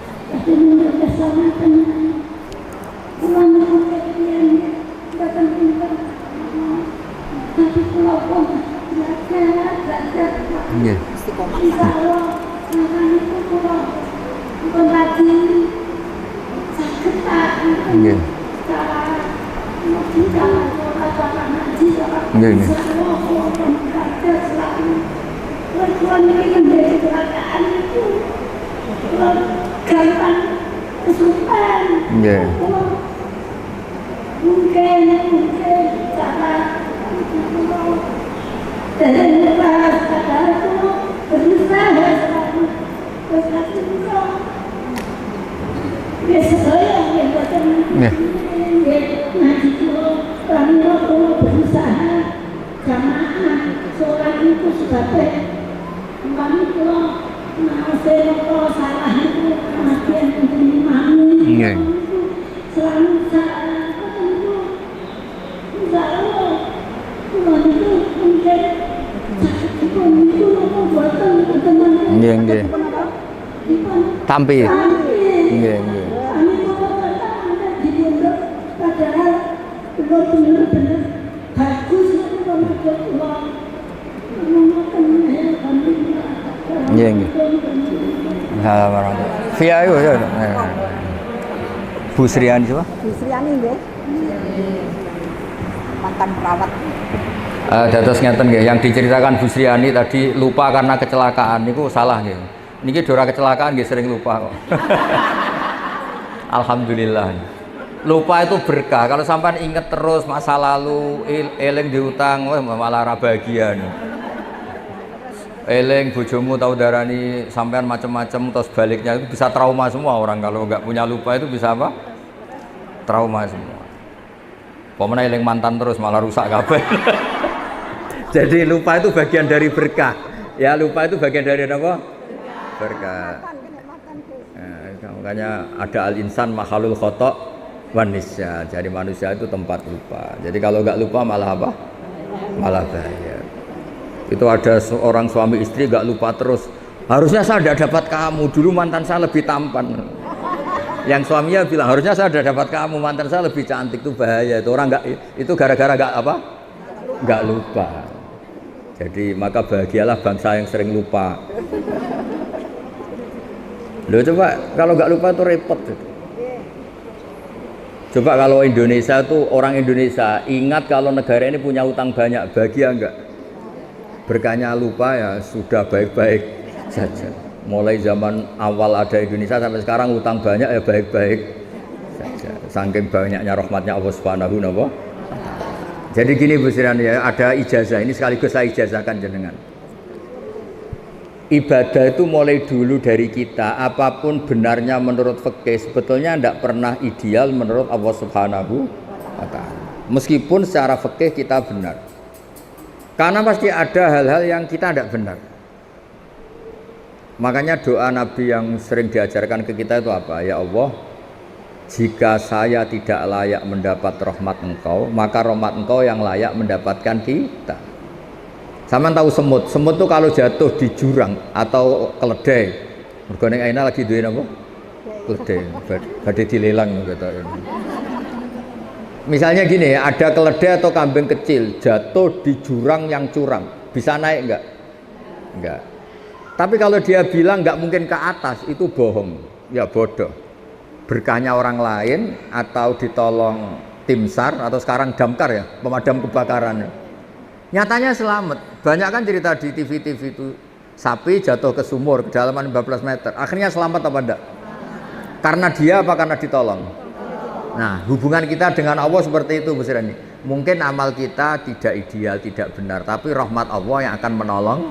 S1: Nggih. Nggih. Nggih, nggih. Nggih.
S5: Mungkin cara dan lepas kata itu berusaha selalu berusaha biasa yang betul ngaji dulu kami berusaha jamaah sholat itu sebagai kami kalau kalau salah itu kematian mami selalu salah
S1: Nggih, nggih. Tampi. Nggih, nggih.
S5: Padahal benar-benar bagus itu
S1: Nggih, nggih. Via itu ya. Bu Sriani siapa?
S2: Bu Sriani nggih. Mantan perawat.
S1: Dados ngeten nggih, yang diceritakan Bu Sriani tadi lupa karena kecelakaan niku salah nggih. Niki dora kecelakaan nggih sering lupa kok. Alhamdulillah. Lupa itu berkah. Kalau sampean inget terus masa lalu, eling diutang, wah malah ra bahagia. Eling bojomu tahu darani sampean macam-macam terus baliknya itu bisa trauma semua orang kalau nggak punya lupa itu bisa apa? Trauma semua. Pemene eling mantan terus malah rusak kabeh. Jadi lupa itu bagian dari berkah. Ya lupa itu bagian dari apa? Berkah. Nah, makanya ada al-insan makhlul khata' wan nisya. Jadi manusia itu tempat lupa. Jadi kalau nggak lupa malah apa? Malah bahaya. Itu ada seorang suami istri nggak lupa terus. Harusnya saya tidak dapat kamu. Dulu mantan saya lebih tampan. Yang suaminya bilang harusnya saya sudah dapat kamu, mantan saya lebih cantik. Itu bahaya. Itu orang nggak, itu gara-gara nggak apa? Nggak lupa. Jadi maka bahagialah bangsa yang sering lupa. Loh coba kalau nggak lupa itu repot. Coba kalau Indonesia tuh orang Indonesia ingat kalau negara ini punya utang banyak, bahagia enggak? Berkahnya lupa ya sudah baik-baik saja. Mulai zaman awal ada Indonesia sampai sekarang utang banyak ya baik-baik saja. Saking banyaknya rahmatnya Allah Subhanahu wa ta'ala. Jadi gini Bu Sriani ya, ada ijazah ini sekaligus saya ijazahkan jenengan. Ibadah itu mulai dulu dari kita, apapun benarnya menurut fikih sebetulnya tidak pernah ideal menurut Allah Subhanahu wa ta'ala. Meskipun secara fikih kita benar. Karena pasti ada hal-hal yang kita tidak benar. Makanya doa Nabi yang sering diajarkan ke kita itu apa? Ya Allah, jika saya tidak layak mendapat rahmat Engkau, maka rahmat Engkau yang layak mendapatkan kita. Sama tahu semut, semut tuh kalau jatuh di jurang atau keledai, mergo aina lagi duwe napa? Keledai, badhe dilelang gitu. Misalnya gini, ada keledai atau kambing kecil jatuh di jurang yang curam, bisa naik enggak? Enggak. Tapi kalau dia bilang nggak mungkin ke atas, itu bohong, ya bodoh. Berkahnya orang lain atau ditolong tim SAR atau sekarang damkar ya, pemadam kebakaran. Nyatanya selamat. Banyak kan cerita di TV-TV itu sapi jatuh ke sumur kedalaman 15 meter. Akhirnya selamat apa enggak? Karena dia apa karena ditolong? Nah, hubungan kita dengan Allah seperti itu Bu Sriani. Mungkin amal kita tidak ideal, tidak benar, tapi rahmat Allah yang akan menolong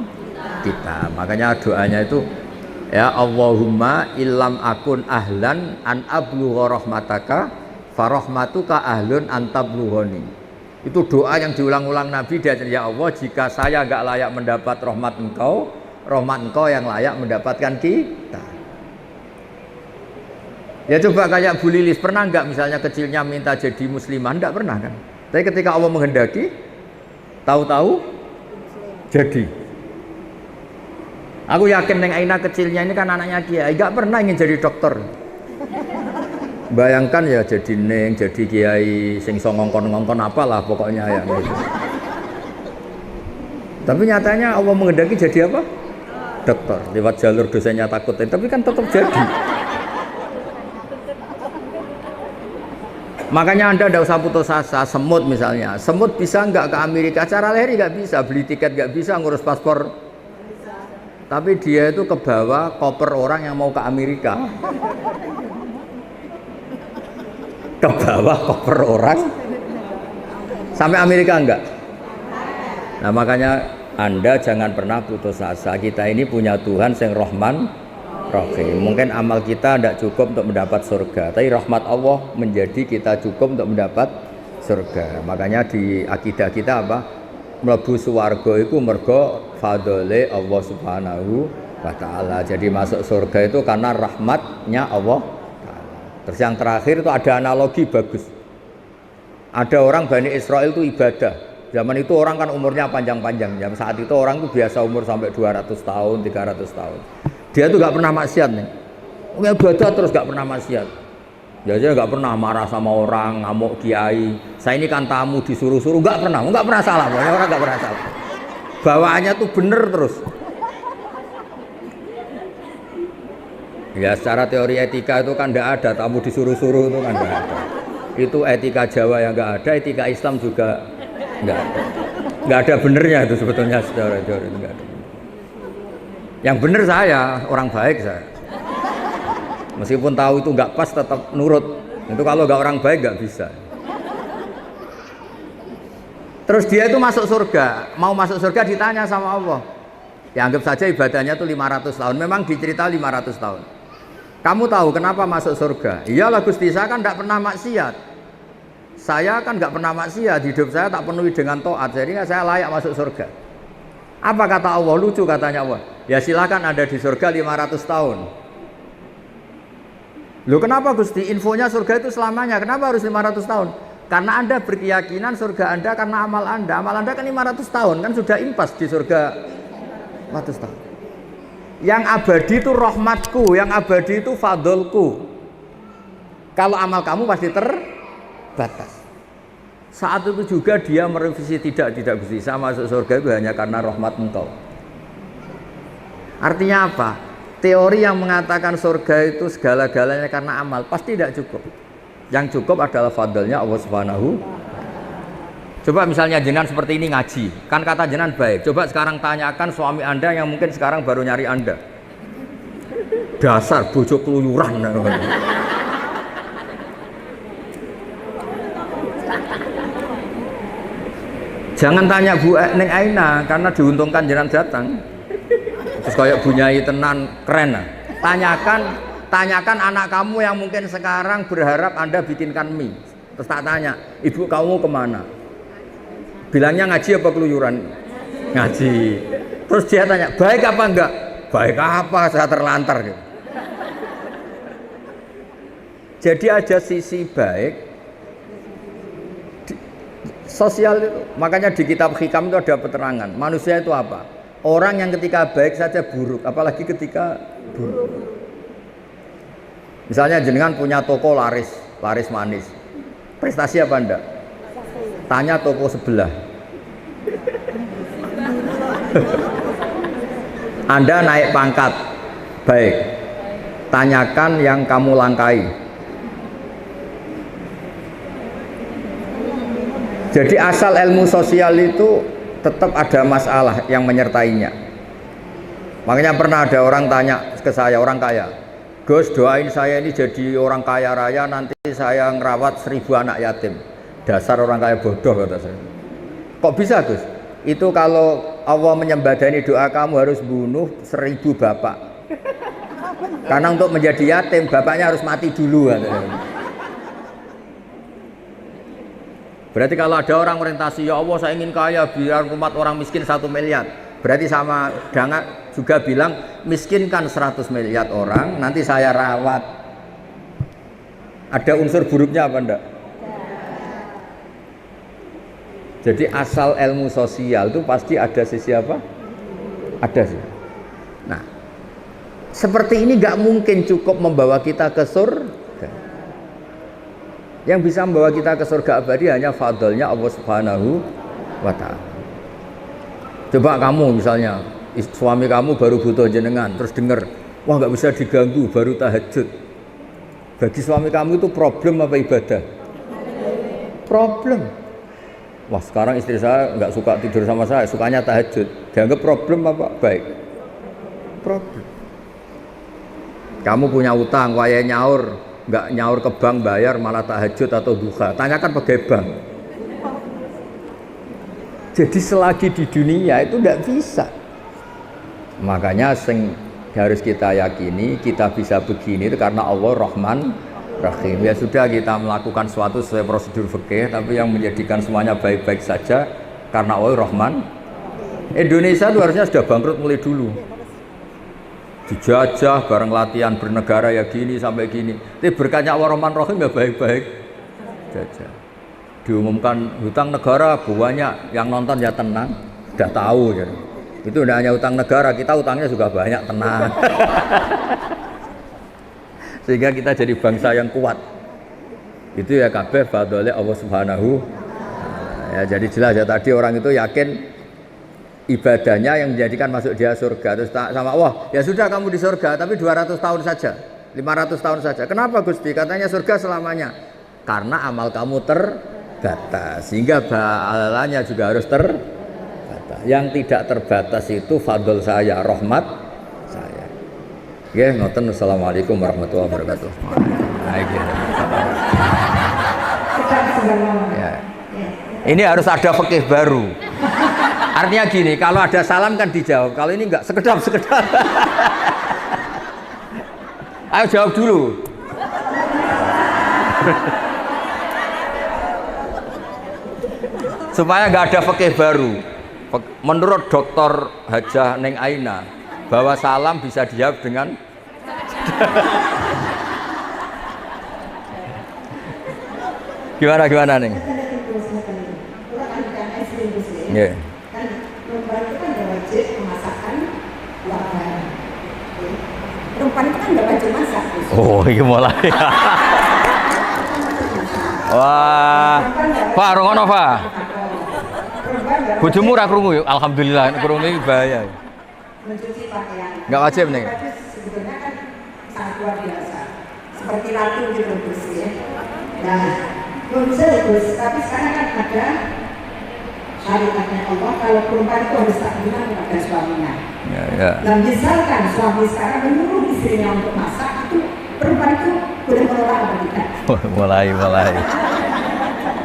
S1: kita. Makanya doanya itu ya Allahumma illam akun ahlan an ablugha rahmataka farahmatuka ahlun an tablughani. Itu doa yang diulang-ulang Nabi dia, ya Allah jika saya enggak layak mendapat rahmat Engkau yang layak mendapatkan kita. Ya coba kayak Bu Lilis, pernah enggak misalnya kecilnya minta jadi muslimah? Enggak pernah kan? Tapi ketika Allah menghendaki, tahu-tahu jadi. Aku yakin Neng Aina kecilnya ini kan anaknya Kiai, enggak pernah ingin jadi dokter. Bayangkan ya jadi Neng, jadi Kiai, sing so ngongkon-ngongkon apalah pokoknya ya. Gitu. Tapi nyatanya Allah menghendaki jadi apa? Dokter, lewat jalur dosennya takut, tapi kan tetap jadi. Makanya Anda tidak usah putus asa. Semut misalnya, semut bisa nggak ke Amerika? Cara lahir nggak bisa, beli tiket nggak bisa, ngurus paspor. Tapi dia itu kebawa koper orang yang mau ke Amerika. Kebawa koper orang sampai Amerika enggak? Nah makanya Anda jangan pernah putus asa. Kita ini punya Tuhan yang Rahman Rahim. Mungkin amal kita tidak cukup untuk mendapat surga, tapi rahmat Allah menjadi kita cukup untuk mendapat surga. Makanya di akidah kita apa? Mlebu swarga itu mergo fadhole Allah Subhanahu wa taala. Jadi masuk surga itu karena rahmatnya Allah taala. Terus yang terakhir itu ada analogi bagus. Ada orang Bani Israel itu ibadah. Zaman itu orang kan umurnya panjang-panjang. Jam saat itu orang itu biasa umur sampai 200 tahun, 300 tahun. Dia tuh nggak pernah maksiat nih. Ibadah terus nggak pernah maksiat. Dia nggak pernah marah sama orang, ngamuk kiai. Saya ini kan tamu disuruh-suruh, nggak pernah salah. Pokoknya orang nggak pernah salah. Bawaannya tuh bener terus. Ya secara teori etika itu kan nggak ada, tamu disuruh-suruh itu kan nggak ada. Itu etika Jawa yang nggak ada, etika Islam juga nggak ada. Nggak ada benernya itu sebetulnya secara teori nggak ada. Yang bener saya, orang baik saya. Meskipun tahu itu nggak pas tetap nurut. Itu kalau nggak orang baik nggak bisa. Terus dia itu masuk surga. Mau masuk surga ditanya sama Allah. Ya anggap saja ibadahnya itu 500 tahun. Memang dicerita 500 tahun. Kamu tahu kenapa masuk surga? Iyalah Gusti, saya kan tidak pernah maksiat. Saya kan nggak pernah maksiat. Hidup saya tak penuhi dengan taat. Jadi saya layak masuk surga. Apa kata Allah? Lucu katanya Allah. Ya silakan ada di surga 500 tahun. Loh kenapa Gusti? Infonya surga itu selamanya. Kenapa harus 500 tahun? Karena Anda berkeyakinan surga Anda karena amal Anda. Amal Anda kan 500 tahun. Kan sudah impas di surga 500 tahun. Yang abadi itu rahmatku. Yang abadi itu fadlku. Kalau amal kamu pasti terbatas. Saat itu juga dia merevisi tidak Gusti. Saya masuk surga itu hanya karena rahmat Engkau. Artinya apa? Teori yang mengatakan surga itu segala-galanya karena amal pasti tidak cukup. Yang cukup adalah fadlnya Allah Subhanahu. Coba misalnya jenengan seperti ini ngaji, kan kata jenengan baik. Coba sekarang tanyakan suami Anda yang mungkin sekarang baru nyari Anda. Dasar bojo keluyuran. Jangan tanya Bu Neng Aina karena diuntungkan jenengan datang. Terus kayak bunyai tenan keren lah. Tanyakan anak kamu yang mungkin sekarang berharap Anda bikinkan mie. Terus tak tanya, ibu kamu kemana? Bilangnya ngaji apa keluyuran? Ngaji. Terus dia tanya, baik apa enggak? Baik apa? Saya terlantar. Jadi ada sisi baik sosial itu. Makanya di kitab Hikam itu ada keterangan. Manusia itu apa? Orang yang ketika baik saja buruk, apalagi ketika buruk. Misalnya jenengan punya toko laris manis. Prestasi apa Anda? Tanya toko sebelah. Anda naik pangkat. Baik. Tanyakan yang kamu langkai. Jadi asal ilmu sosial itu tetap ada masalah yang menyertainya. Makanya pernah ada orang tanya ke saya, orang kaya, Gus doain saya ini jadi orang kaya raya, nanti saya ngerawat 1000 anak yatim. Dasar orang kaya bodoh kata saya. Kok bisa Gus? Itu kalau Allah menyembadani doa kamu harus bunuh 1000 bapak. Karena untuk menjadi yatim bapaknya harus mati dulu katanya. Berarti kalau ada orang orientasi, ya Allah saya ingin kaya biar umat orang miskin 1 miliar. Berarti sama dengan juga bilang miskinkan 100 miliar orang, nanti saya rawat. Ada unsur buruknya apa enggak? Jadi asal ilmu sosial itu pasti ada sisi apa? Ada sih. Nah, seperti ini nggak mungkin cukup membawa kita ke surga. Yang bisa membawa kita ke surga abadi hanya fadlnya Allah Subhanahu wa ta'ala. Coba kamu misalnya suami kamu baru butuh jenengan, terus dengar, wah nggak bisa diganggu, baru tahajud. Bagi suami kamu itu problem apa ibadah? problem. Wah sekarang istri saya nggak suka tidur sama saya, sukanya tahajud. Dianggap problem apa? Baik. Problem. Kamu punya utang, waya nyaur, nggak nyaur ke bank bayar malah tahajud atau duha. Tanyakan pegawai bank. Jadi selagi di dunia itu tidak bisa. Makanya harus kita yakini kita bisa begini itu karena Allah Rahman Rahim. Ya sudah kita melakukan suatu sesuai prosedur fikih, tapi yang menjadikan semuanya baik-baik saja karena Allah Rahman. Indonesia itu harusnya sudah bangkrut mulai dulu. Dijajah bareng latihan bernegara ya gini sampai gini. Tapi berkatnya Allah Rahman Rahim ya baik-baik saja. Diumumkan hutang negara banyak, yang nonton ya tenang, sudah tahu jadi. Itu tidak hanya hutang negara, kita hutangnya juga banyak, tenang. Sehingga kita jadi bangsa yang kuat. Itu ya kabeh fadhole Allah Subhanahu. Ya jadi jelas ya tadi orang itu yakin ibadahnya yang menjadikan masuk dia surga. Terus sama Allah, ya sudah kamu di surga tapi 200 tahun saja, 500 tahun saja. Kenapa Gusti? Katanya surga selamanya. Karena amal kamu terbatas, sehingga pahalanya juga harus terbatas. Yang tidak terbatas itu fadl saya, rahmat saya. Oke, ngoten. Assalamualaikum warahmatullahi wabarakatuh. Ya. Ini harus ada fikih baru. Artinya gini, kalau ada salam kan dijawab. Kalau ini enggak, sekedap. Ayo jawab dulu. Supaya nggak ada fikih baru. Menurut Dr. Hajah Neng Aina, bahwa salam bisa dijawab dengan gimana Neng? Yeah.
S2: Kan perempuan itu kan nggak wajib memasakkan makanan. Perempuan itu kan nggak wajib masak.
S1: Oh, ini mulai. Wah, Pak, rungono Pak. Bojomu ra krungu yuk, alhamdulillah krungu iki bahaya.
S2: Mencuci pakaian.
S1: Enggak wajib nih.
S2: Sebetulnya kan sangat luar biasa. Seperti ratu gitu Gus ya. Nah, belum bisa Gus, tapi sekarang kan ada syariatnya Allah kalau perempuan itu harus taklimah kepada suaminya.
S1: Ya.
S2: Dan misalkan suami sekarang menyuruh istrinya untuk masak, itu perempuan itu boleh menolak atau tidak?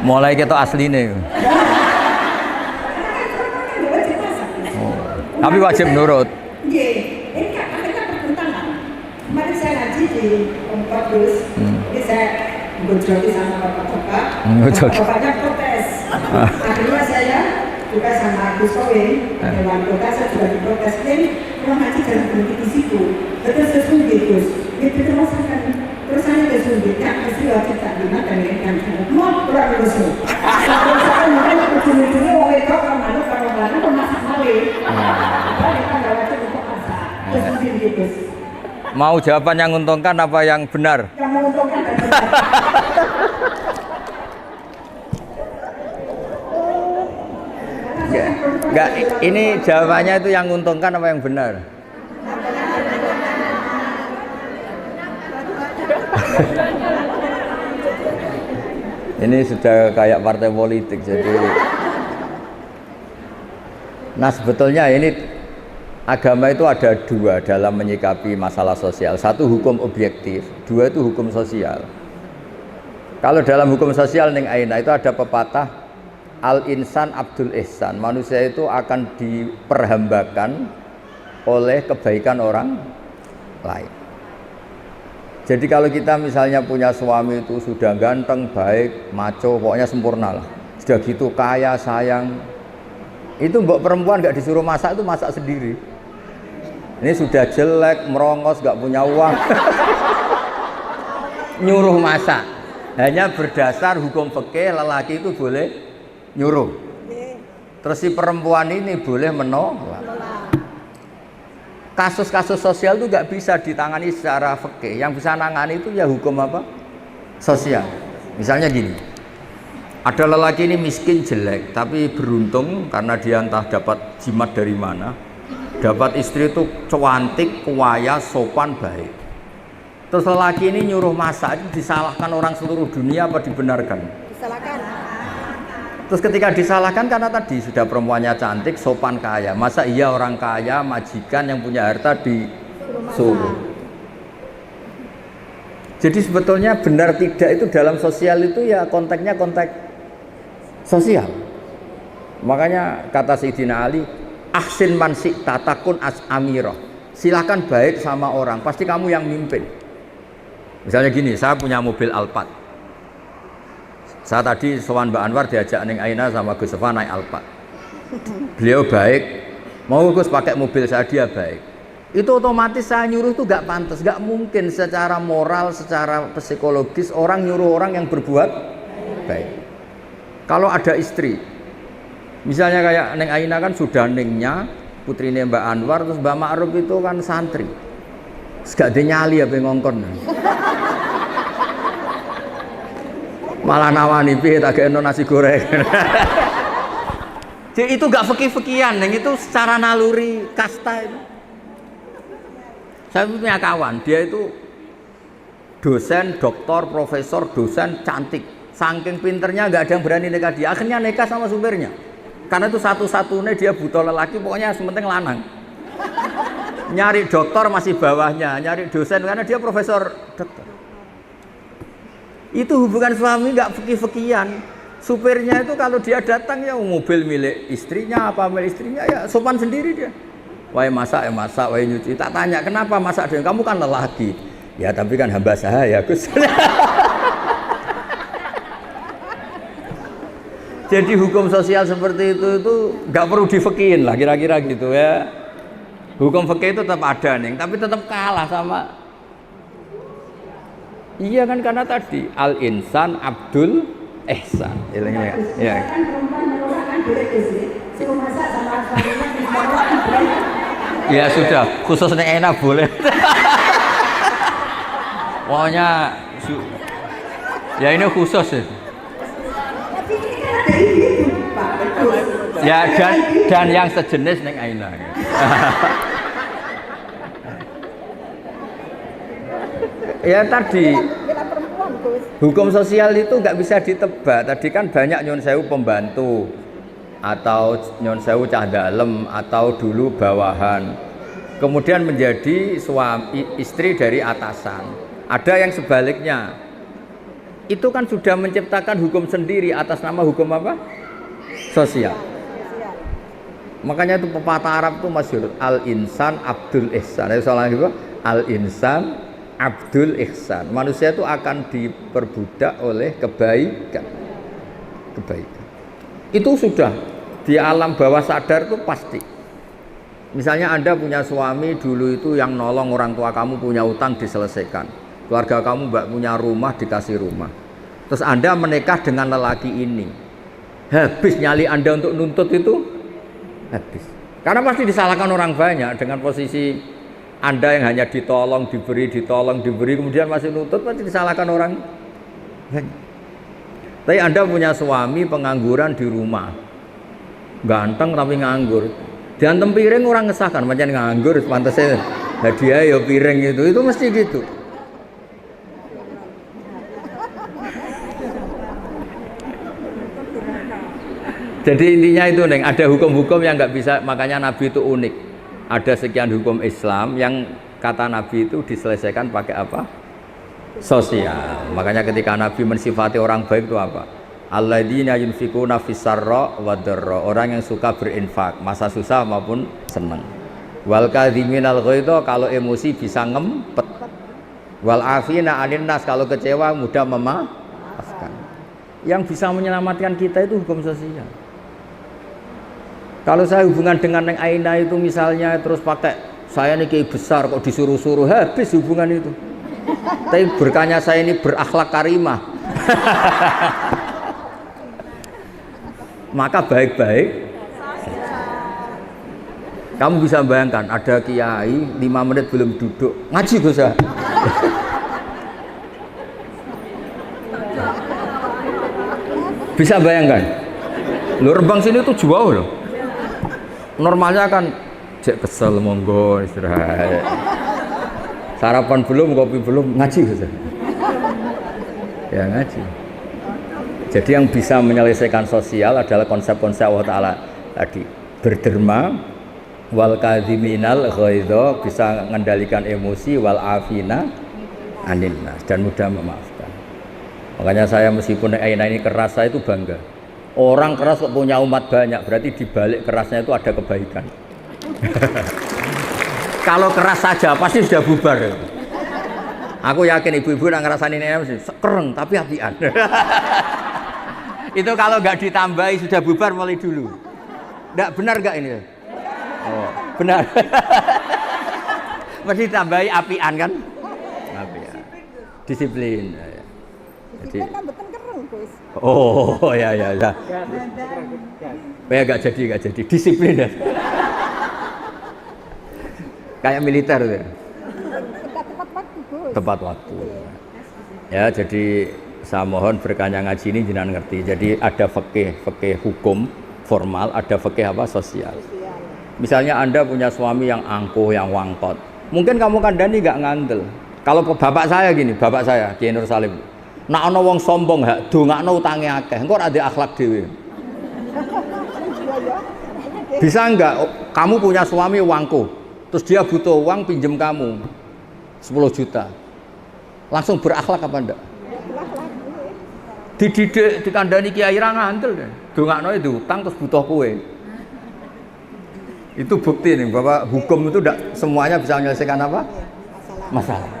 S1: Mulai kita asline. Tapi wajib nurut.
S2: Iya, ini kan mereka bertentangan. Kemarin saya ngaji di Gus, ini saya berjogi sama bapak-bapak. Bapaknya protes. Akhirnya saya juga sama Gus Kowe, Dewan Kota, saya juga diprotes. Ini orang ngaji jangan berhenti di situ. Terus sesuai Gus, itu masakan. Terus saya kesulitan, kan mesti wajib taklimah dan ikan. Mau kurang lusuh. Saya mungkin ujung-ujungnya mau ekor kalau masak male. Kita nggak wajib untuk masak. Terus gitu.
S1: Mau jawaban yang menguntungkan apa yang benar?
S2: Yang menguntungkan dan benar.
S1: Enggak, ini jawabannya itu yang menguntungkan apa yang benar? Ini sudah kayak partai politik jadi. Nah sebetulnya ini agama itu ada dua dalam menyikapi masalah sosial. Satu hukum objektif, dua itu hukum sosial. Kalau dalam hukum sosial Neng Aina itu ada pepatah Al-insan Abdul Ihsan, manusia itu akan diperhambakan oleh kebaikan orang lain. Jadi kalau kita misalnya punya suami itu sudah ganteng, baik, maco, pokoknya sempurna lah. Sudah gitu kaya, sayang. Itu mbok perempuan gak disuruh masak itu masak sendiri. Ini sudah jelek, merongos, gak punya uang. Nyuruh masak. Hanya berdasar hukum fikih lelaki itu boleh nyuruh. Terus si perempuan ini boleh menolak. Kasus-kasus sosial itu nggak bisa ditangani secara fikih. Yang bisa nangani itu ya hukum apa? Sosial. Misalnya gini, ada lelaki ini miskin jelek, tapi beruntung karena dia entah dapat jimat dari mana, dapat istri itu cantik, kuaya, sopan, baik. Terus lelaki ini nyuruh masak, itu disalahkan orang seluruh dunia apa dibenarkan?
S2: Disalahkan.
S1: Terus ketika disalahkan karena tadi sudah perempuannya cantik, sopan, kaya. Masa iya orang kaya, majikan yang punya harta disuruh. Jadi sebetulnya benar tidak itu dalam sosial itu ya konteksnya konteks sosial. Makanya kata Sayyidina Ali, ahsin man syi'ta takun amirah. Silakan baik sama orang, pasti kamu yang mimpin. Misalnya gini, saya punya mobil Alphard. Saya tadi sowan Mbak Anwar diajak Neng Aina sama Gus Sofa naik Alphard. Beliau baik, mau Gus pakai mobil saya, dia baik. Itu otomatis saya nyuruh itu gak pantas, gak mungkin secara moral, secara psikologis orang nyuruh orang yang berbuat baik. Kalau ada istri, misalnya kayak Neng Aina kan sudah nengnya, putrinya Mbak Anwar, terus Mbak Ma'ruf itu kan santri. Gak dinyali apa ngongkon. Malah nawani piye tak kene nasi goreng. Jadi itu gak fikih-fikihan, yang itu secara naluri kasta itu. Saya punya kawan, dia itu dosen, doktor, profesor, dosen, cantik. Saking pinternya gak ada yang berani nikah dia. Akhirnya nikah sama supirnya. Karena itu satu-satunya dia butuh lelaki, pokoknya sementing lanang. Nyari doktor masih bawahnya, nyari dosen karena dia profesor dokter. Itu hubungan suami nggak fikih-fikihan. Supirnya itu kalau dia datang ya mobil milik istrinya apa milik istrinya ya sopan sendiri dia. Wahai masak ya masak, wahai nyuci. Tak tanya kenapa masak dia, kamu kan lelaki. Ya tapi kan hamba saya Gus. Jadi hukum sosial seperti itu nggak perlu difikihin lah kira-kira gitu ya. Hukum fikih itu tetap ada nih, tapi tetap kalah sama. Iya kan karena tadi al insan abdul ihsan. Ya. Ya sudah, khusus nek enak boleh. Pokoknya ya ini khusus ya. Ya dan yang sejenis nek Aina. Ya tadi hukum sosial itu nggak bisa ditebak. Tadi kan banyak nyon sewu pembantu atau nyon sewu cah dalem atau dulu bawahan. Kemudian menjadi suami istri dari atasan. Ada yang sebaliknya. Itu kan sudah menciptakan hukum sendiri atas nama hukum apa? Sosial. Makanya itu pepatah Arab itu masyhur al insan abdul ihsan. Itu salah gitu. Al insan Abdul Ihsan, manusia itu akan diperbudak oleh kebaikan. Itu sudah di alam bawah sadar itu pasti. Misalnya Anda punya suami dulu itu yang nolong orang tua kamu punya utang diselesaikan. Keluarga kamu mbak punya rumah dikasih rumah. Terus Anda menikah dengan lelaki ini. Habis nyali Anda untuk nuntut itu habis. Karena pasti disalahkan orang banyak dengan posisi Anda yang hanya ditolong, diberi, kemudian masih nuntut, pasti disalahkan orang. Tapi Anda punya suami pengangguran di rumah, ganteng tapi nganggur. Diantem piring orang ngesahkan, macam nganggur, pantasnya hadiah ya piring itu mesti gitu. Jadi intinya itu, Neng, ada hukum-hukum yang nggak bisa, makanya Nabi itu unik. Ada sekian hukum Islam yang kata Nabi itu diselesaikan pakai apa? Sosial. Makanya ketika Nabi mensifati orang baik itu apa? Alladzina yunfikuna fis-sarra wad-dharra. Orang yang suka berinfak masa susah maupun senang. Wal kadhiminal ghaidha, kalau emosi bisa ngempet. Wal afina 'anil nas, kalau kecewa mudah memaafkan. Yang bisa menyelamatkan kita itu hukum sosial. Kalau saya hubungan dengan Neng Aina itu misalnya terus pakai saya ini kiai besar kok disuruh-suruh, habis hubungan itu. Tapi berkahnya saya ini berakhlak karimah. Maka baik-baik. Kamu bisa bayangkan ada kiai 5 menit belum duduk ngaji Gus ya. Bisa bayangkan? Lu Rembang sini tuh jauh loh. Normalnya kan cek kesel monggo istirahat. Sarapan belum, kopi belum, ngaji gitu. Ya ngaji. Jadi yang bisa menyelesaikan sosial adalah konsep-konsep Allah Ta'ala tadi, berderma, wal kadhiminal ghaidha, bisa mengendalikan emosi, wal afina anin nas, dan mudah memaafkan. Makanya saya meskipun ini keras, saya itu bangga. Orang keras kok punya umat banyak, berarti di balik kerasnya itu ada kebaikan. Kalau keras saja pasti sudah bubar. Aku yakin ibu-ibu yang ngerasain ini mesti kereng tapi apian. Itu kalau nggak ditambahi sudah bubar mulai dulu. Nggak benar nggak ini? Oh, benar. Mesti tambahi apian kan? Apian. Disiplin. Jadi, oh ya. Ya nggak jadi disiplin ya. Kayak militer ya. Tepat waktu. Ya jadi saya mohon berkahnya ngaji ini jenengan ngerti. Jadi ada fikih hukum formal, ada fikih apa sosial. Misalnya Anda punya suami yang angkuh, yang wangkot. Mungkin kamu kandani nggak ngandel. Kalau bapak saya gini, bapak saya Kiai Nur Salim. Nak ana wong sombong hak dongakno utange akeh. Engko ora ndek akhlak dhewe. Bisa enggak kamu punya suami wangkuh, terus dia butuh uang pinjem kamu 10 juta. Langsung berakhlak apa enggak? Dididik dikandani kiai ra ngandel deh. Dongakno itu utang terus butuh kue. Itu bukti nih bahwa hukum itu enggak semuanya bisa menyelesaikan apa? Masalah.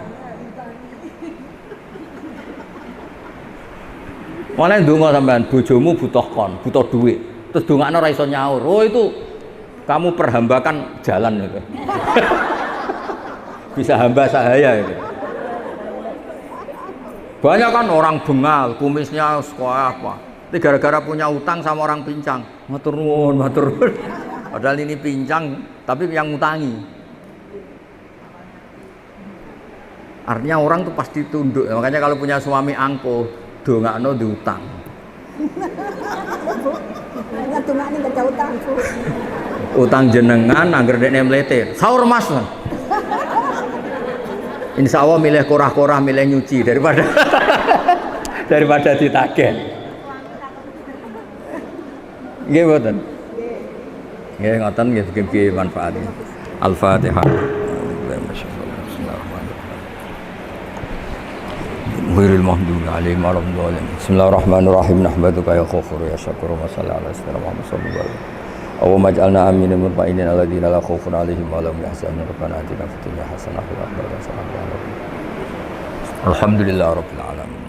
S1: Malah ndonga sampean bojomu butuh kon, butuh duit. Terus dongakno ra iso nyaur. Oh itu kamu perhambakan jalan itu. Bisa hamba sahaya itu. Banyak kan orang bengal, kumisnya sekolah apa. Tapi gara-gara punya utang sama orang pincang, matur nuwun. Padahal ini pincang, tapi yang ngutangi. Artinya orang tuh pasti tunduk. Makanya kalau punya suami angkuh, dongakno diutang. Utang jenengan angger dekne mlete. Saur Mas. Insya Allah milih korah-korah, milih nyuci daripada ditagih. Nggih mboten. Nggih ngoten nggih mugi manfaatnya. Al-Fatihah. Ghairil maghdubi 'alaihim waladdallin. Bismillahirrahmanirrahim. Nahmaduka ya Ghafur ya Syakur wa salli ala sayyidina Muhammad sallallahu alaihi wasallam. Allahumma ij'alna aminin mutma'innin alladzina la khaufun 'alaihim wa lahum yahzanun. Rabbana atina fid dunya hasanah wa fil akhirati hasanah wa qina adzabannar. Alhamdulillah rabbil alamin.